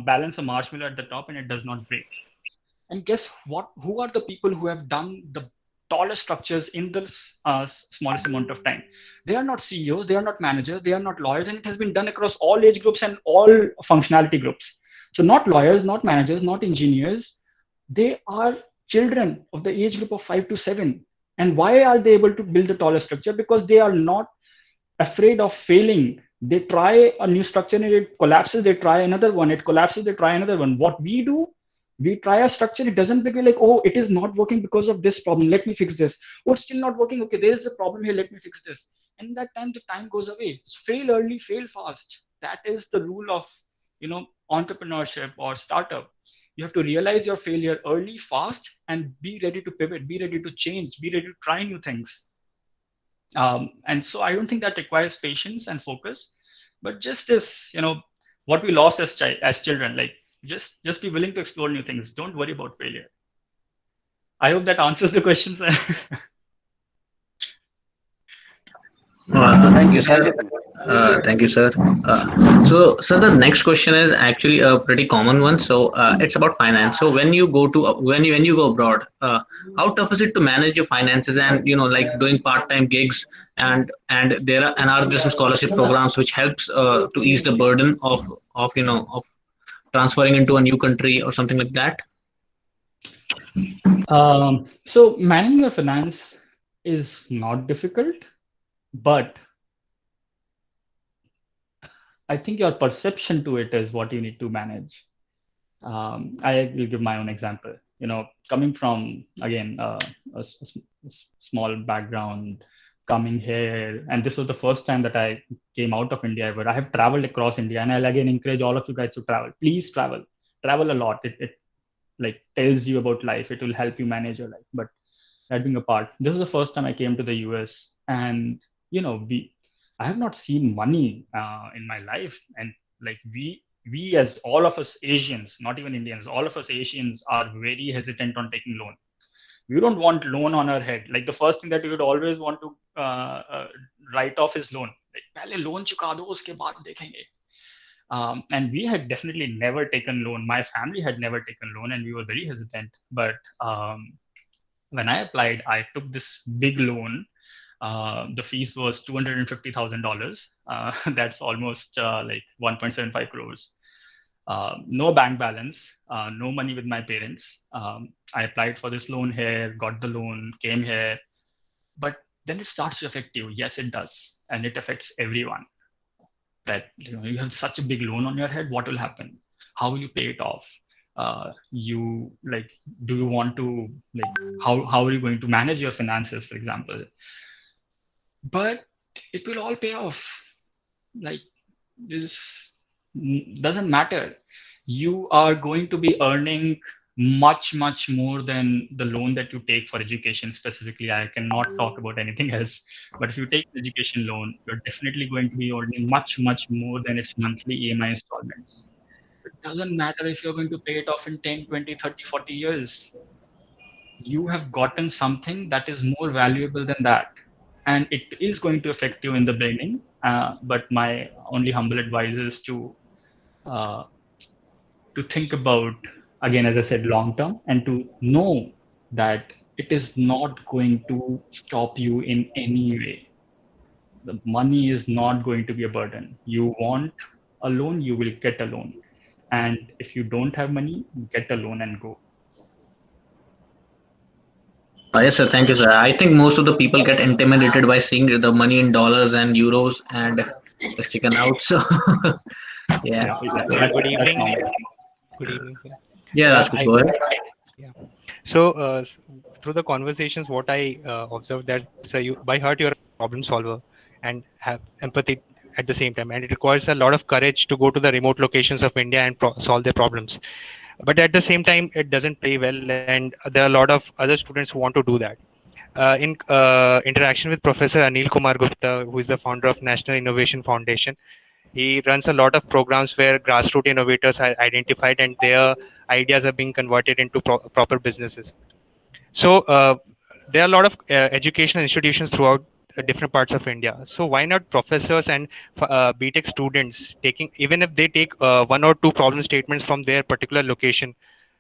balance a marshmallow at the top and it does not break. And guess what? Who are the people who have done the tallest structures in the smallest amount of time? They are not CEOs, they are not managers, they are not lawyers, and it has been done across all age groups and all functionality groups. So not lawyers, not managers, not engineers. They are children of the age group of 5 to 7. And why are they able to build the tallest structure? Because they are not afraid of failing. They try a new structure and it collapses. They try another one. It collapses. They try another one. What we do, we try a structure. It doesn't become like, oh, it is not working because of this problem. Let me fix this. Oh, it's still not working. Okay, there is a problem here. Let me fix this. And that time, the time goes away. So fail early, fail fast. That is the rule of, entrepreneurship or startup. You have to realize your failure early, fast, and be ready to pivot, be ready to change, be ready to try new things. And so I don't think that requires patience and focus, but just this, what we lost as children, like just be willing to explore new things. Don't worry about failure. I hope that answers the question, sir. Thank you, sir. Thank you, sir. So the next question is actually a pretty common one. So it's about finance. So when you go to when you go abroad, how tough is it to manage your finances, and like doing part-time gigs, and are there some scholarship programs which helps to ease the burden of transferring into a new country or something like that? So managing your finance is not difficult, but I think your perception to it is what you need to manage. I will give my own example. Coming from, again, a small background, coming here, and this was the first time that I came out of India ever. I have traveled across India, and I'll again encourage all of you guys to travel. Please travel a lot. It like tells you about life. It will help you manage your life. But that being apart, this is the first time I came to the US, and I have not seen money in my life, and like we as all of us Asians, not even Indians, all of us Asians are very hesitant on taking loan. We don't want loan on our head. Like the first thing that we would always want to write off is loan. Like, पहले loan चुका दो, उसके बाद देखेंगे. And we had definitely never taken loan. My family had never taken loan, and we were very hesitant. But when I applied, I took this big loan. The fees was $250,000. That's almost like 1.75 crores. No bank balance, no money with my parents. I applied for this loan here, got the loan, came here. But then it starts to affect you. Yes, it does. And it affects everyone. That you have such a big loan on your head. What will happen? How will you pay it off? Do you want to, like, how are you going to manage your finances, for example? But it will all pay off. Like, this doesn't matter. You are going to be earning much more than the loan that you take for education specifically. I cannot talk about anything else. But if you take an education loan, you're definitely going to be earning much more than its monthly EMI installments. It doesn't matter if you're going to pay it off in 10, 20, 30, 40 years. You have gotten something that is more valuable than that. And it is going to affect you in the beginning. But my only humble advice is to think about, again, as I said, long term, and to know that it is not going to stop you in any way. The money is not going to be a burden. You want a loan, you will get a loan. And if you don't have money, get a loan and go. Yes, sir. Thank you, sir. I think most of the people get intimidated by seeing the money in dollars and euros and just chicken out. So, yeah. Good evening. Normal. Good evening, sir. Yeah, Rajkush, go ahead. Yeah. So through the conversations, what I observed that you by heart you're a problem solver and have empathy at the same time, and it requires a lot of courage to go to the remote locations of India and solve their problems. But at the same time, it doesn't pay well, and there are a lot of other students who want to do that. In interaction with Professor Anil Kumar Gupta, who is the founder of National Innovation Foundation, he runs a lot of programs where grassroots innovators are identified and their ideas are being converted into proper businesses. So there are a lot of educational institutions throughout different parts of India. So why not professors and BTech students taking, even if they take one or two problem statements from their particular location,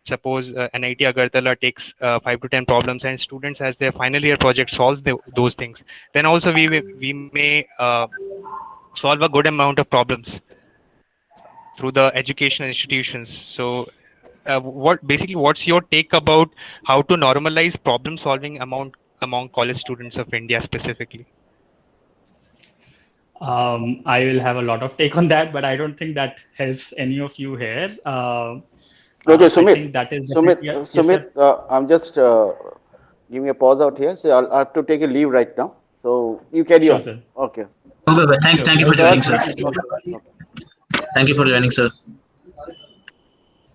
suppose NIT Agartala takes 5 to 10 problems and students as their final year project solves those things, then also we may solve a good amount of problems through the educational institutions. So what's your take about how to normalize problem solving among college students of India specifically? I will have a lot of take on that, but I don't think that helps any of you here. Okay, I Sumit. think that is Sumit, yes, Sumit, I'm just giving a pause out here. So I have to take a leave right now. So you carry sure, on. sir. Okay. Okay, thank you for joining, sir. Okay. Thank you for joining, sir.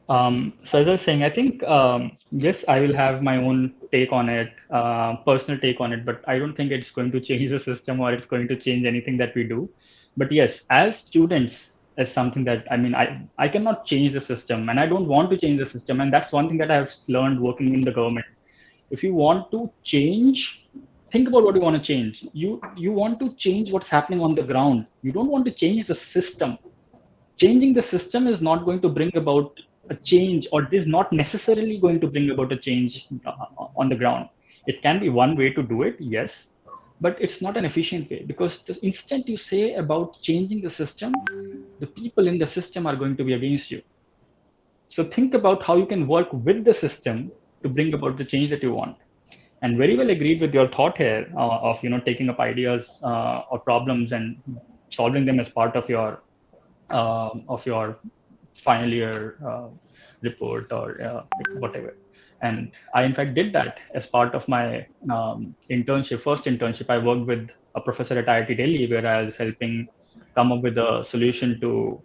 So as I was saying, I think, yes, I will have my own take on it, personal take on it, but I don't think it's going to change the system or it's going to change anything that we do. But yes, as students, is something that, I mean, I cannot change the system, and I don't want to change the system. And that's one thing that I've learned working in the government. If you want to change, think about what you want to change. You want to change what's happening on the ground. You don't want to change the system. Changing the system is not going to bring about a change, or is not necessarily going to bring about a change on the ground. It can be one way to do it, yes, but it's not an efficient way, because the instant you say about changing the system, the people in the system are going to be against you. So think about how you can work with the system to bring about the change that you want. And very well agreed with your thought here of taking up ideas or problems and solving them as part of your final year report or whatever. And I, in fact, did that as part of my first internship. I worked with a professor at IIT Delhi, where I was helping come up with a solution to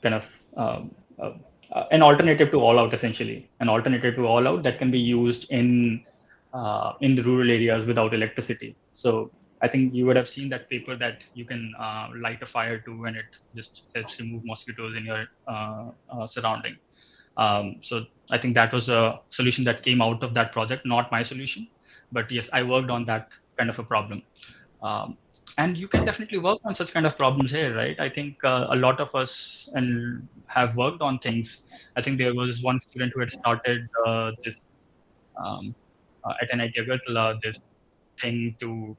kind of an alternative to all out, essentially, an alternative to all out that can be used in the rural areas without electricity. So I think you would have seen that paper that you can light a fire to, and it just helps remove mosquitoes in your surrounding. So I think that was a solution that came out of that project, not my solution, but yes, I worked on that kind of a problem. And you can definitely work on such kind of problems here, right? I think a lot of us and have worked on things. I think there was one student who had started this at NIT Agartala, this thing to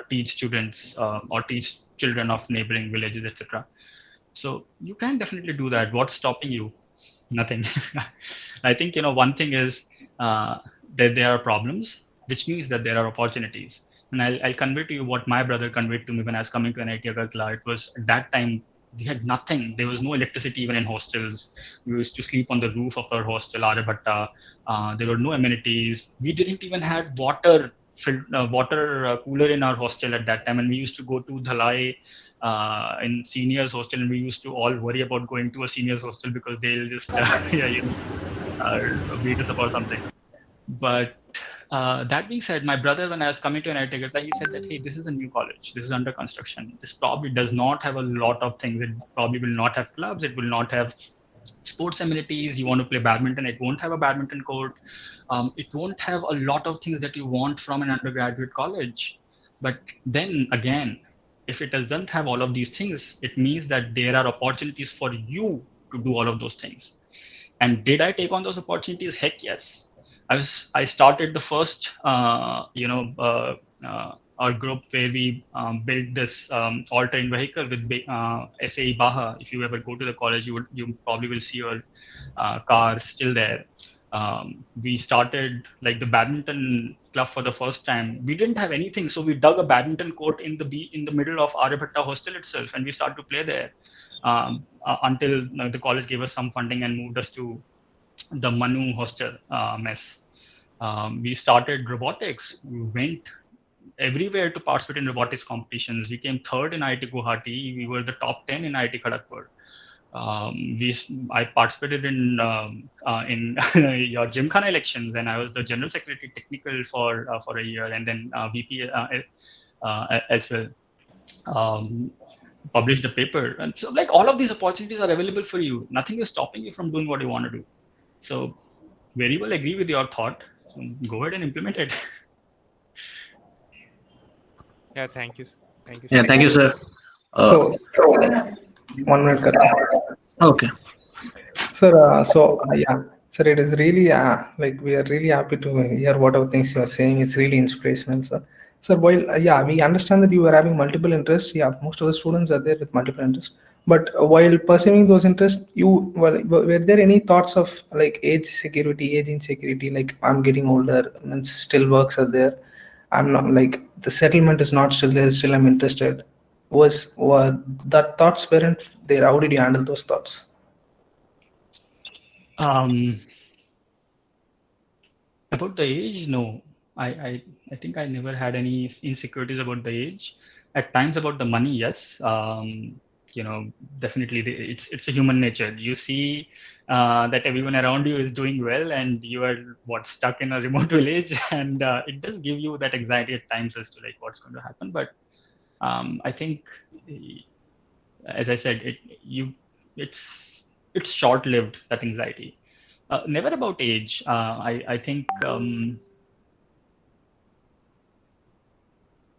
teach students or teach children of neighboring villages, etc. So you can definitely do that. What's stopping you? Nothing. I think, one thing is that there are problems, which means that there are opportunities. And I'll convey to you what my brother conveyed to me when I was coming to NIT Agartala. It was at that time we had nothing. There was no electricity even in hostels. We used to sleep on the roof of our hostel, Aryabhatta. There were no amenities. We didn't even had water cooler in our hostel at that time, and we used to go to Dhalai in seniors hostel, and we used to all worry about going to a seniors hostel because they'll just beat us up or something. But that being said, my brother, when I was coming to NIT Agartala, he said that, hey, this is a new college. This is under construction. This probably does not have a lot of things. It probably will not have clubs. It will not have sports amenities. You want to play badminton, it won't have a badminton court. It won't have a lot of things that you want from an undergraduate college. But then again, if it doesn't have all of these things, it means that there are opportunities for you to do all of those things. And did I take on those opportunities? Heck yes. I started the first our group where we built this all-terrain vehicle with SAE Baha. If you ever go to the college, you probably will see your car still there. We started like the badminton club for the first time. We didn't have anything, so we dug a badminton court in the middle of Aryabhatta hostel itself, and we started to play there until the college gave us some funding and moved us to the Manu hostel mess. We started robotics. We went everywhere to participate in robotics competitions. We came third in IIT Guwahati. We were the top 10 in IIT Kharagpur. I participated in your Gymkhana elections, and I was the general secretary technical for a year, and then VP as well. Published a paper, and so like all of these opportunities are available for you. Nothing is stopping you from doing what you want to do. So very well agree with your thought. So go ahead and implement it. Yeah, thank you. Thank you. Yeah, thank you, sir. So 1 minute, Karan. Okay. Sir, yeah, sir, it is really like we are really happy to hear whatever things you are saying. It's really inspirational, sir. Sir, while yeah, we understand that you are having multiple interests. Yeah, most of the students are there with multiple interests. But while pursuing those interests, were there any thoughts of like age security, age insecurity? Like I'm getting older and still works are there. I'm not like the settlement is not still there. Still, I'm interested. Was that thoughts weren't there? How did you handle those thoughts? About the age, no. I think I never had any insecurities about the age. At times about the money, yes. Definitely it's a human nature. You see that everyone around you is doing well, and you are stuck in a remote village, and it does give you that anxiety at times as to like what's going to happen. But I think, as I said, it's short-lived, that anxiety. Never about age. I think,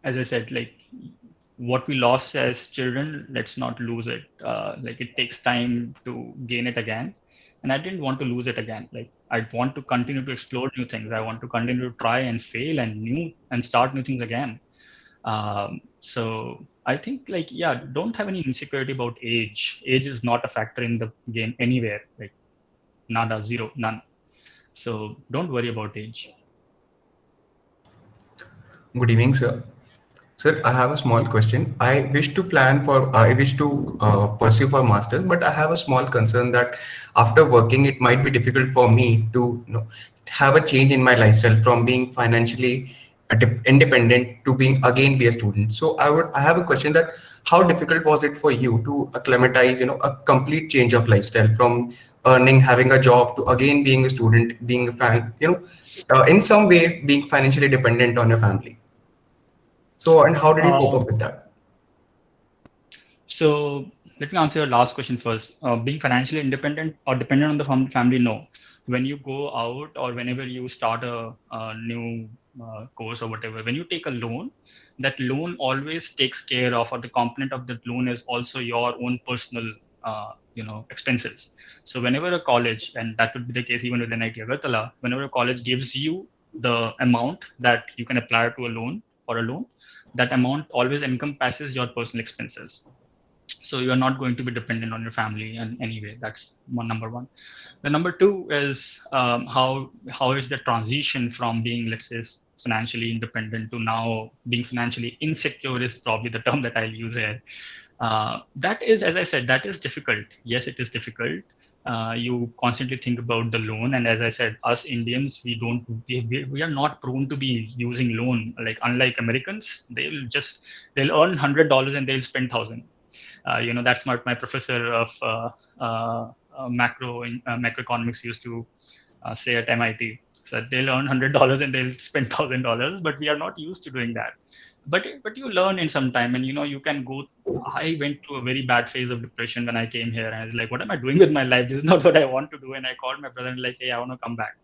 as I said, like what we lost as children, let's not lose it. Like it takes time to gain it again, and I didn't want to lose it again. Like I want to continue to explore new things. I want to continue to try and fail and start new things again. So I think like, yeah, don't have any insecurity about age. Age is not a factor in the game anywhere. Like nada, zero, none. So don't worry about age. Good evening, sir. Sir, I have a small question. I wish to pursue for master's, but I have a small concern that after working, it might be difficult for me to have a change in my lifestyle from being financially independent to being again be a student. So I have a question that how difficult was it for you to acclimatize, a complete change of lifestyle from earning, having a job to again being a student, being a fan, in some way being financially dependent on your family. So, and how did you cope up with that? So let me answer your last question first. Being financially independent or dependent on the family, no. When you go out or whenever you start a new course or whatever, when you take a loan, that loan always takes care of, or the component of that loan is also your own personal, expenses. So whenever a college, and that would be the case even with NIT Agartala, whenever a college gives you the amount that you can apply to a loan for a loan, that amount always encompasses your personal expenses, so you're not going to be dependent on your family in any way. That's number one. The number two is how is the transition from being, let's say, financially independent to now being financially insecure, is probably the term that I'll use here. That is, as I said, that is difficult. Yes, it is difficult. You constantly think about the loan, and as I said, us Indians, we are not prone to be using loan. Like, unlike Americans, they'll earn $100 and they'll spend 1,000. That's what my professor of macroeconomics used to say at MIT. So they'll earn $100 and they'll spend $1,000, but we are not used to doing that. But you learn in some time, and you can go. I went through a very bad phase of depression when I came here, and I was like, "What am I doing with my life? This is not what I want to do." And I called my brother and like, "Hey, I want to come back."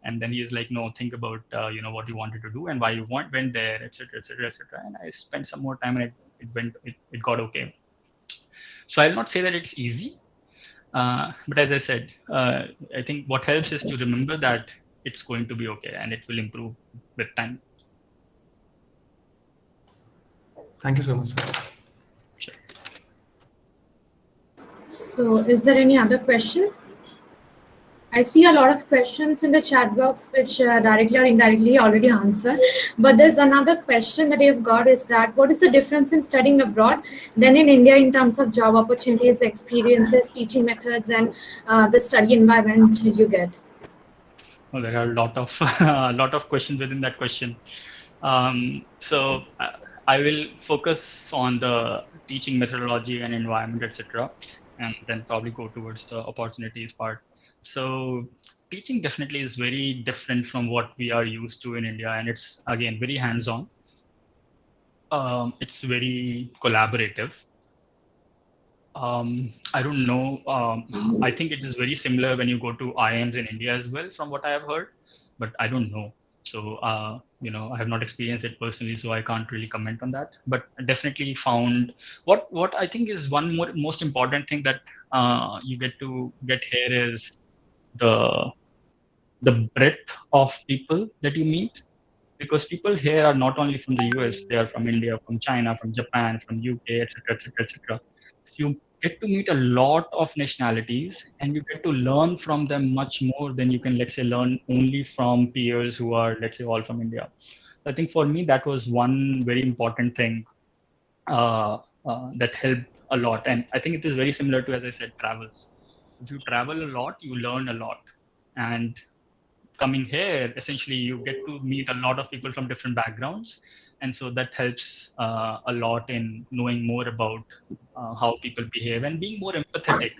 And then he's like, "No, think about what you wanted to do and why you went there, etc., etc., etc." And I spent some more time, and it got okay. So I'll not say that it's easy, but as I said, I think what helps is to remember that it's going to be okay and it will improve with time. Thank you so much, sir. Sure. So, is there any other question? I see a lot of questions in the chat box, which directly or indirectly already answered. But there's another question that you've got, is that what is the difference in studying abroad than in India in terms of job opportunities, experiences, teaching methods, and the study environment you get? Well, there are a lot of questions within that question. So I will focus on the teaching methodology and environment, etc., and then probably go towards the opportunities part. So teaching definitely is very different from what we are used to in India, and it's again very hands-on. It's very collaborative. I don't know. I think it is very similar when you go to IIMs in India as well, from what I have heard, but I don't know. So, I have not experienced it personally, so I can't really comment on that. But I definitely found what I think is one most important thing that you get here is the breadth of people that you meet, because people here are not only from the US, they are from India, from China, from Japan, from UK, etc., etc., etc. So you get to meet a lot of nationalities, and you get to learn from them much more than you can, let's say, learn only from peers who are, let's say, all from India. I think for me that was one very important thing that helped a lot, and I think it is very similar to, as I said, travels. If you travel a lot, you learn a lot, and coming here, essentially you get to meet a lot of people from different backgrounds, and so that helps a lot in knowing more about how people behave and being more empathetic.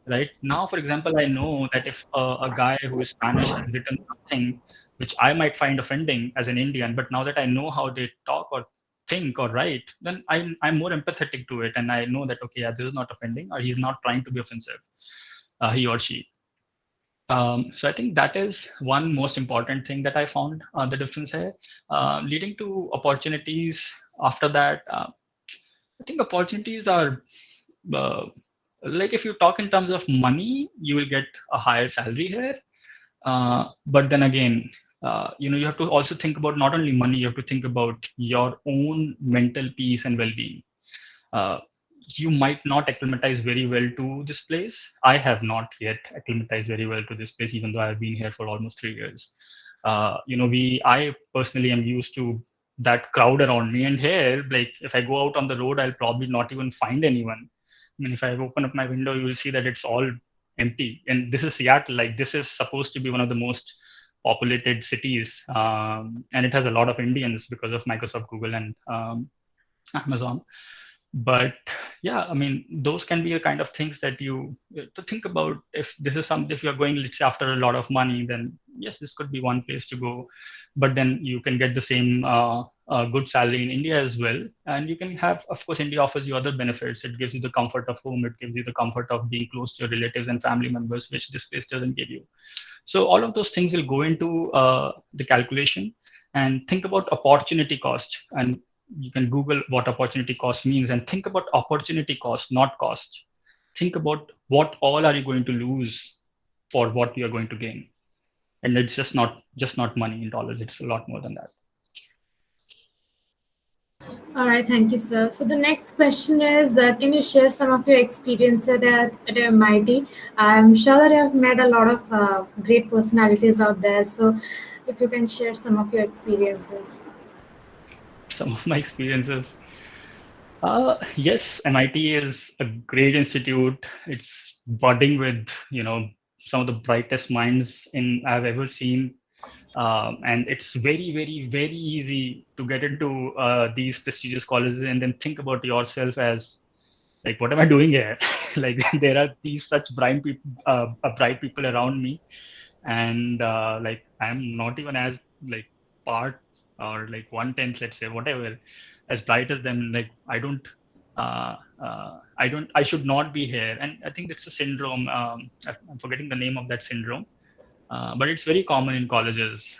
Right now, for example, I know that if a guy who is Spanish has written something which I might find offending as an Indian, but now that I know how they talk or think or write, then I'm more empathetic to it, and I know that, okay, yeah, this is not offending, or he's not trying to be offensive, he or she. So I think that is one most important thing that I found the difference here, leading to opportunities. After that, I think opportunities are uh, like, if you talk in terms of money, you will get a higher salary here. But then again, you have to also think about not only money, you have to think about your own mental peace and well-being. Uh, you might not acclimatize very well to this place. I have not yet acclimatized very well to this place, even though I've been here for almost 3 years. I personally am used to that crowd around me, and here, like, if I go out on the road, I'll probably not even find anyone. I mean, if I open up my window, you will see that it's all empty. And this is Seattle. Like, this is supposed to be one of the most populated cities, and it has a lot of Indians because of Microsoft, Google, and Amazon. But yeah, I mean, those can be a kind of things that you to think about. If this is something, if you're going after a lot of money, then yes, this could be one place to go. But then you can get the same good salary in India as well, and you can have, of course, India offers you other benefits. It gives you the comfort of home. It gives you the comfort of being close to your relatives and family members, which this place doesn't give you. So all of those things will go into the calculation, and think about opportunity cost. And you can Google what opportunity cost means and think about opportunity cost, not cost. Think about what all are you going to lose for what you're going to gain. And it's just not money in dollars. It's a lot more than that. All right, thank you, sir. So the next question is, can you share some of your experience at MIT? I'm sure that you have met a lot of great personalities out there. So if you can share some of your experiences. Some of my experiences. Yes, MIT is a great institute. It's budding with, some of the brightest minds I've ever seen. And it's very, very, very easy to get into these prestigious colleges and then think about yourself as like, what am I doing here? Like, there are these such bright people around me, and like I'm not even as like part or like 1/10, let's say, whatever, as bright as them. Like I should not be here, and I think it's a syndrome. I'm forgetting the name of that syndrome, but it's very common in colleges.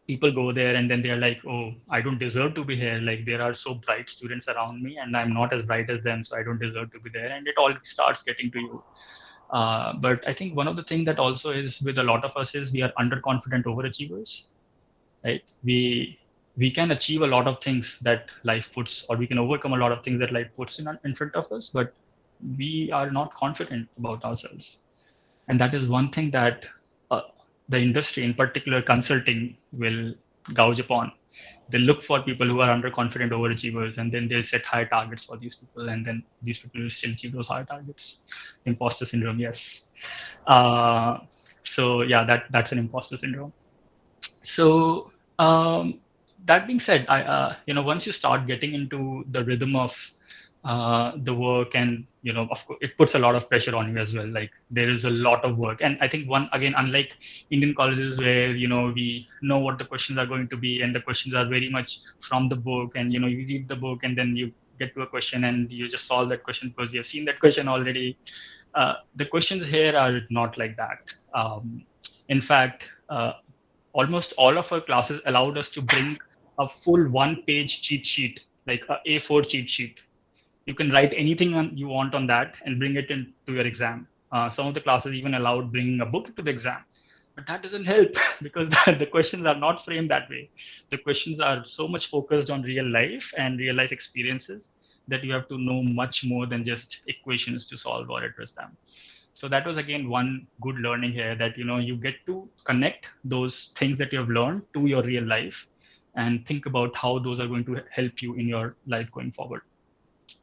People go there and then they're like, oh, I don't deserve to be here. Like, there are so bright students around me and I'm not as bright as them, so I don't deserve to be there. And it all starts getting to you. But I think one of the things that also is with a lot of us is we are underconfident overachievers, right? We can achieve a lot of things that life puts, or we can overcome a lot of things that life puts in front of us, but we are not confident about ourselves. And that is one thing that the industry, in particular consulting, will gouge upon. They look for people who are underconfident overachievers, and then they'll set high targets for these people, and then these people will still achieve those high targets. Imposter syndrome, yes. So yeah, that's an imposter syndrome. So that being said, once you start getting into the rhythm of the work, and of course it puts a lot of pressure on you as well. Like, there is a lot of work, and I think unlike Indian colleges where we know what the questions are going to be, and the questions are very much from the book, and you read the book and then you get to a question and you just solve that question because you have seen that question already. The questions here are not like that. In fact, almost all of our classes allowed us to bring a full one-page cheat sheet, like a A4 cheat sheet. You can write anything you want on that and bring it into your exam. Some of the classes even allowed bringing a book to the exam, but that doesn't help because the questions are not framed that way. The questions are so much focused on real life and real life experiences that you have to know much more than just equations to solve or address them. So that was again one good learning here, that you get to connect those things that you have learned to your real life and think about how those are going to help you in your life going forward.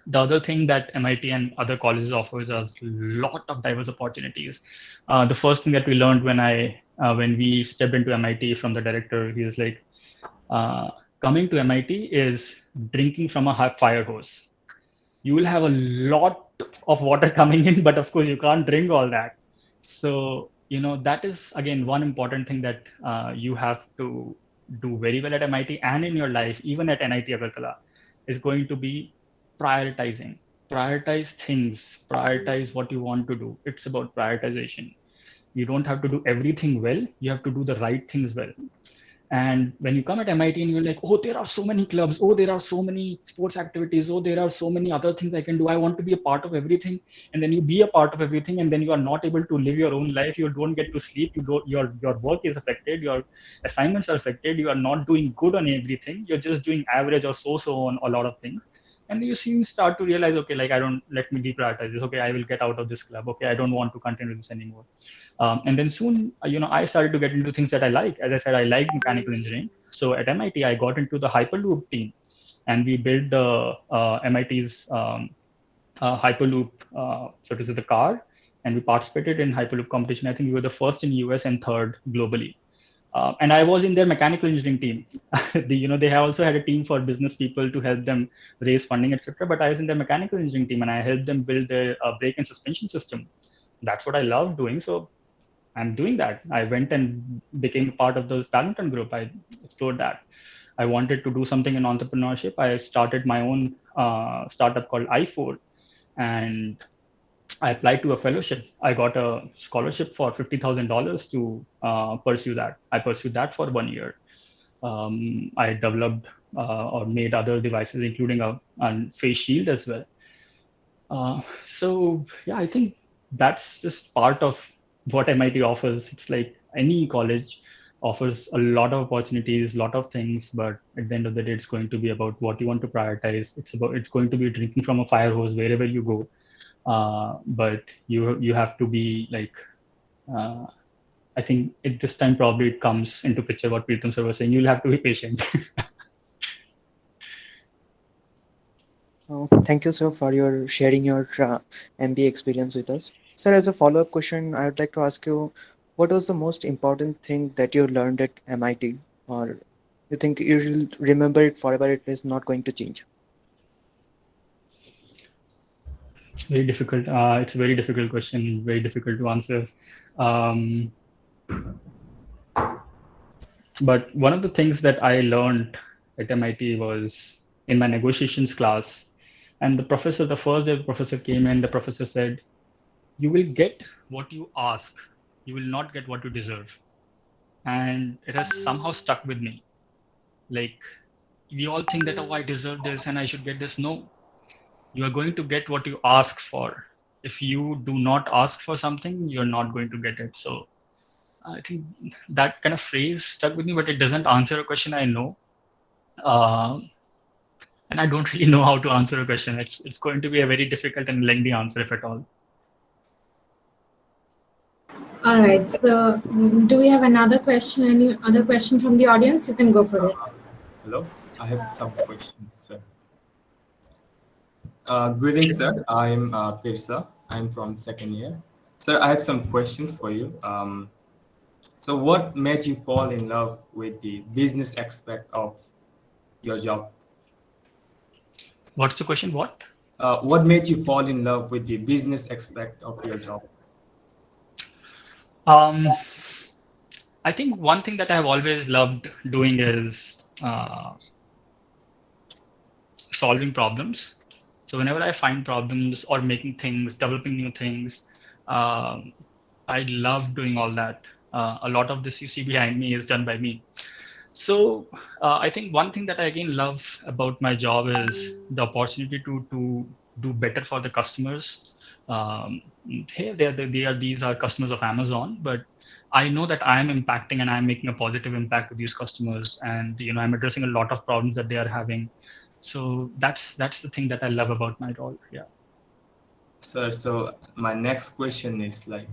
The other thing that MIT and other colleges offers are a lot of diverse opportunities. The first thing that we learned when we stepped into MIT from the director, he was like, coming to MIT is drinking from a fire hose. You will have a lot of water coming in, but of course you can't drink all that. So that is again one important thing that you have to do very well at MIT and in your life, even at NIT Agartala, is going to be prioritizing. Prioritize things, prioritize what you want to do. It's about prioritization. You don't have to do everything well, you have to do the right things well. And when you come at MIT and you're like, oh, there are so many clubs, oh, there are so many sports activities, oh, there are so many other things I can do, I want to be a part of everything. And then you be a part of everything, and then you are not able to live your own life. You don't get to sleep. Your work is affected. Your assignments are affected. You are not doing good on everything. You're just doing average or so on a lot of things. And you start to realize, okay, like let me deprioritize this. Okay, I will get out of this club. Okay, I don't want to continue this anymore. And then soon, I started to get into things that I like. As I said, I like mechanical engineering. So at MIT, I got into the Hyperloop team, and we built the MIT's Hyperloop, so to say, the car. and we participated in Hyperloop competition. I think we were the first in US and third globally. And I was in their mechanical engineering team. They also had a team for business people to help them raise funding, etc. But I was in their mechanical engineering team, and I helped them build their brake and suspension system. That's what I love doing. So I'm doing that. I went and became part of the badminton group. I explored that. I wanted to do something in entrepreneurship. I started my own startup called i4, and I applied to a fellowship. I got a scholarship for $50,000 to pursue that. I pursued that for 1 year. I developed or made other devices, including a face shield as well. So yeah, I think that's just part of what MIT offers. It's like any college offers a lot of opportunities, a lot of things, but at the end of the day, it's going to be about what you want to prioritize. It's going to be drinking from a fire hose wherever you go. But you have to be like, I think at this time probably it comes into picture what Preetham sir was saying. You'll have to be patient. Thank you, sir, for your sharing your MBA experience with us. Sir, as a follow-up question, I would like to ask you, what was the most important thing that you learned at MIT, or you think you will remember it forever? It is not going to change. It's very difficult. It's a very difficult question. Very difficult to answer. But one of the things that I learned at MIT was in my negotiations class, and the first day the professor came in, the professor said, "You will get what you ask. You will not get what you deserve." And it has somehow stuck with me. Like, we all think that, oh, I deserve this and I should get this. No, you are going to get what you ask for. If you do not ask for something, you're not going to get it. So I think that kind of phrase stuck with me, but it doesn't answer a question I know. And I don't really know how to answer a question. It's going to be a very difficult and lengthy answer, if at all. All right. So, do we have another question? Any other question from the audience? You can go for it. Hello, I have some questions, sir. Greetings, sir. I'm Pirsa. I'm from second year. Sir, I have some questions for you. So what made you fall in love with the business aspect of your job? What's the question? What? What made you fall in love with the business aspect of your job? I think one thing that I've always loved doing is solving problems. So whenever I find problems or making things, developing new things, I love doing all that. A lot of this you see behind me is done by me. So I think one thing that I again love about my job is the opportunity to do better for the customers. Hey, these are customers of Amazon, but I know that I am impacting and I'm making a positive impact with these customers, and I'm addressing a lot of problems that they are having. So that's the thing that I love about my role. Yeah. Sir, so my next question is like,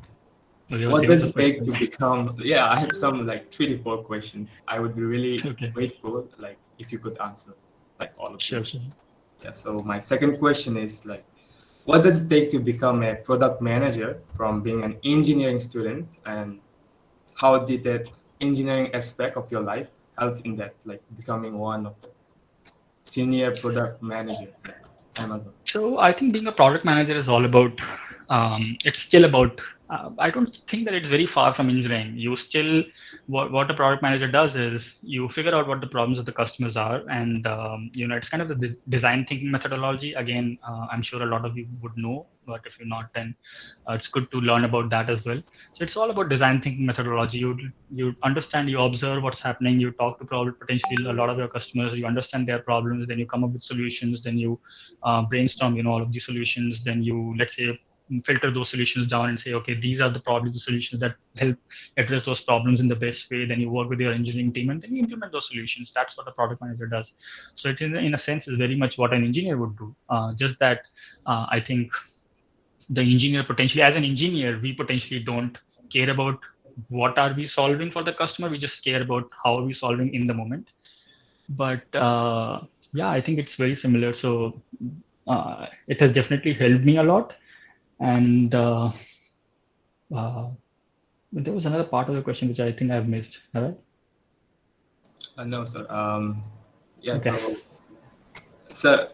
Okay, what does it take to become? Yeah, I have some like 3 to 4 questions. I would be really grateful, like, if you could answer like all of them. Sure. Yeah. So my second question is like, what does it take to become a product manager from being an engineering student, and how did that engineering aspect of your life helps in that, like becoming one of the senior product manager at Amazon? So I think being a product manager is all about, it's still about, I don't think that it's very far from engineering. You still, what a product manager does is you figure out what the problems of the customers are. And, it's kind of the design thinking methodology. Again, I'm sure a lot of you would know, but if you're not, then it's good to learn about that as well. So it's all about design thinking methodology. You understand, you observe what's happening, you talk to potentially a lot of your customers, you understand their problems, then you come up with solutions, then you brainstorm, all of these solutions, then you, let's say, filter those solutions down and say, okay, these are the probably the solutions that help address those problems in the best way. Then you work with your engineering team and then you implement those solutions. That's what a product manager does. So it in a sense is very much what an engineer would do. Just that I think the engineer potentially, as an engineer, we potentially don't care about what are we solving for the customer. We just care about how are we solving in the moment. But yeah, I think it's very similar. So it has definitely helped me a lot. And But there was another part of the question which I think I've missed. Have I? No, sir. Yeah. Okay. So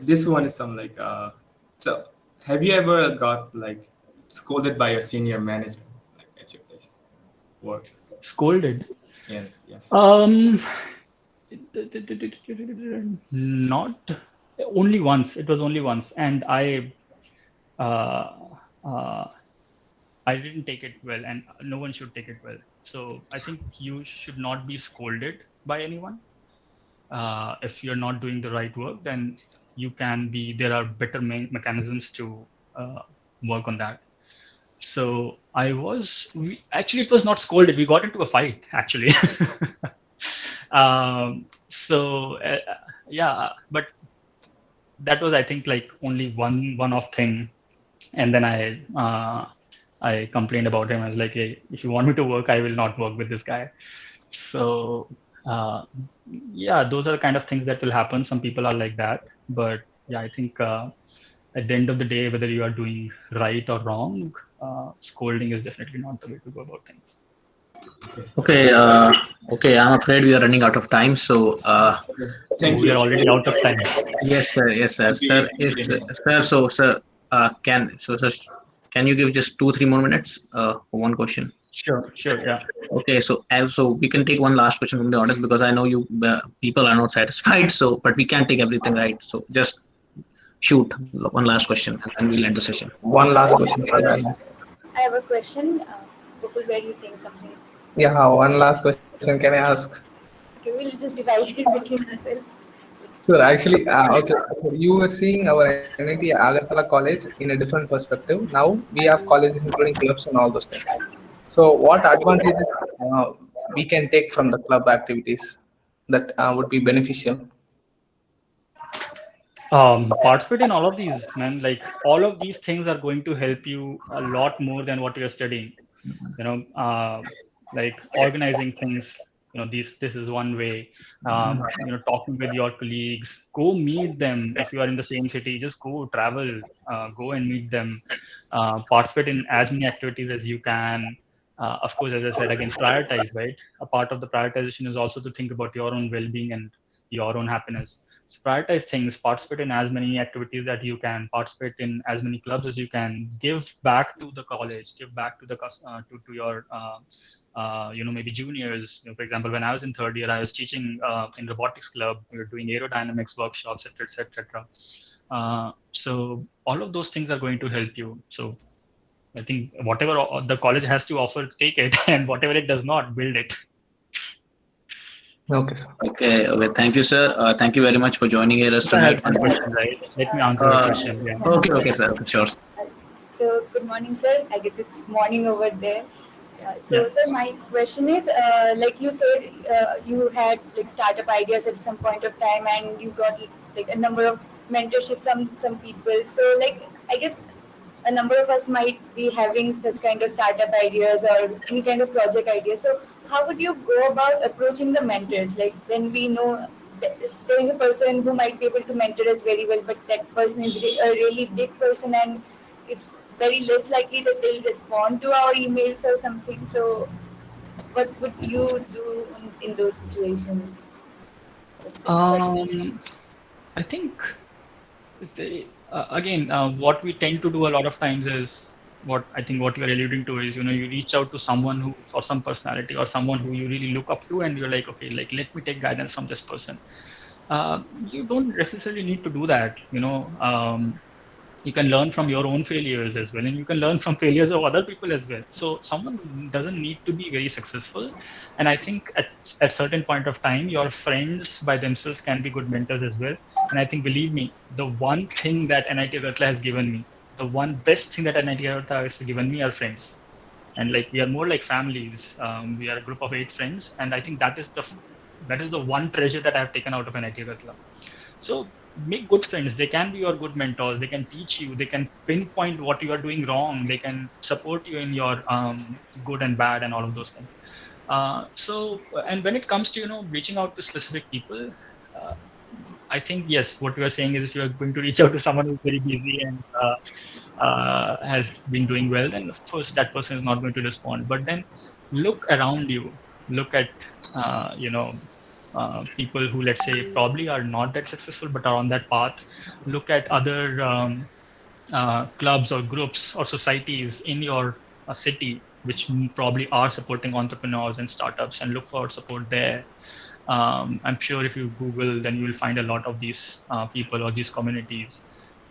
this one is some like so have you ever got like scolded by your senior manager like at your place work? Scolded. Yeah. Yes. Not only once. It was only once, and uh, uh, I didn't take it well, and no one should take it well. So I think you should not be scolded by anyone. If you're not doing the right work, then you can be. There are better mechanisms to work on that. So actually, it was not scolded. We got into a fight actually. So yeah, but that was, I think, like only one-off thing. And then I complained about him. I was like, hey, if you want me to work, I will not work with this guy. So yeah, those are the kind of things that will happen. Some people are like that, but yeah, I think at the end of the day, whether you are doing right or wrong, scolding is definitely not the way to go about things. Okay, okay. I'm afraid we are running out of time. So, Thank we you. are already out of time. yes, sir. Yes, sir. Thank you, Sir, yes, if yes. sir, sir, sir, can you give just 2-3 more minutes for one question? Sure, yeah. Okay, so we can take one last question from the audience because I know you people are not satisfied. So, but we can't take everything, right? So just shoot one last question and then we'll end the session. One last question, sir. I have a question. Gokul, were you saying something? Yeah, one last question. Can I ask? Okay, we'll just divide it between ourselves. Sir, actually, okay, you were seeing our NIT Agartala College in a different perspective. Now we have colleges including clubs and all those things. So, what advantages we can take from the club activities that would be beneficial? Participate in all of these, man. Like all of these things are going to help you a lot more than what you're studying. You know, like organizing things. You know, this is one way. You know, talking with your colleagues, go meet them. If you are in the same city, just go travel, go and meet them. Participate in as many activities as you can. Of course, as I said, again, prioritize. Right, a part of the prioritization is also to think about your own well-being and your own happiness. So prioritize things, participate in as many activities that you can, participate in as many clubs as you can, give back to the college, give back to the to your you know, maybe juniors. You know, for example, when I was in third year, I was teaching in robotics club. We were doing aerodynamics workshops, etc., etc. So all of those things are going to help you. So I think whatever the college has to offer, take it, and whatever it does not, build it. Okay, sir. Okay, thank you, sir. Thank you very much for joining us I tonight. have one question, right? Let me answer the question. Yeah. Okay, sir. Sure. So, good morning, sir. I guess it's morning over there. Yeah. Sir, my question is, like you said, you had like startup ideas at some point of time, and you got like a number of mentorship from some people. So, like, I guess a number of us might be having such kind of startup ideas or any kind of project ideas. So, how would you go about approaching the mentors? Like, when we know that there is a person who might be able to mentor us very well, but that person is a really big person, and it's very less likely that they'll respond to our emails or something. So, what would you do in those situations? I think again, what we tend to do a lot of times is what I think what you're alluding to is, you know, you reach out to someone who, or some personality or someone who you really look up to, and you're like, okay, like let me take guidance from this person. You don't necessarily need to do that, you know. You can learn from your own failures as well, and you can learn from failures of other people as well. So someone doesn't need to be very successful, and I think at certain point of time, your friends by themselves can be good mentors as well. And I think, believe me, the one thing that NIT Agartala has given me, the one best thing that NIT Agartala has given me are friends. And like, we are more like families. We are a group of 8 friends, and I think that is the one treasure that I have taken out of NIT Agartala. So make good friends. They can be your good mentors. They can teach you. They can pinpoint what you are doing wrong. They can support you in your good and bad and all of those things. And when it comes to, you know, reaching out to specific people, I think yes, what you are saying is, if you are going to reach out to someone who's very busy and has been doing well, then of course that person is not going to respond. But then look around you, look at people who, let's say, probably are not that successful but are on that path. Look at other clubs or groups or societies in your city which probably are supporting entrepreneurs and startups, and look for support there. I'm sure if you Google, then you will find a lot of these people or these communities.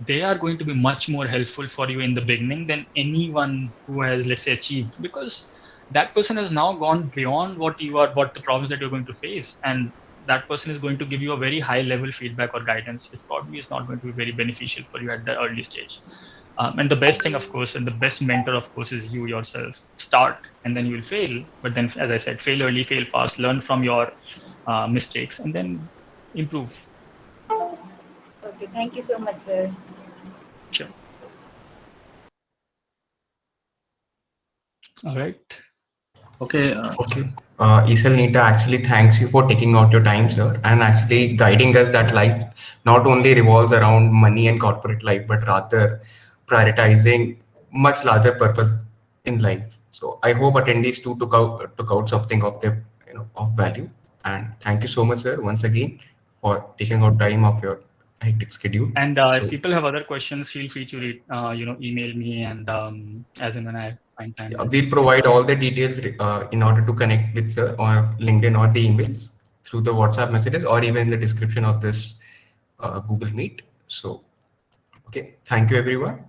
They are going to be much more helpful for you in the beginning than anyone who has, let's say, achieved, because that person has now gone beyond what the problems that you're going to face, and that person is going to give you a very high level feedback or guidance, which probably is not going to be very beneficial for you at the early stage. And the best thing, of course, and the best mentor, of course, is you yourself. Start, and then you will fail. But then, as I said, fail early, fail fast, learn from your mistakes, and then improve. Okay, thank you so much, sir. Sure. All right. Okay. Okay. Isal NITA actually thanks you for taking out your time, sir, and actually guiding us that life not only revolves around money and corporate life, but rather prioritizing much larger purpose in life. So I hope attendees too took out something of their of value. And thank you so much, sir, once again for taking out time of your hectic schedule. And So, if people have other questions, feel free to email me, and as and when I find time. we'll provide all the details in order to connect with sir or LinkedIn or the emails through the WhatsApp messages or even in the description of this Google Meet. So, okay, thank you everyone.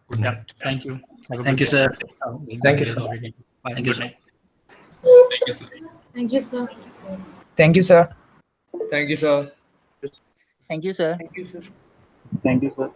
Good Yeah, night. thank you. Have a Thank good you, day. sir. Thank you, Day is sir. already. Bye. Thank you, Good sir. night. Thank you, sir. Thank you, sir. Thank you, sir. Thank you, sir. Thank you, sir. Thank you, sir.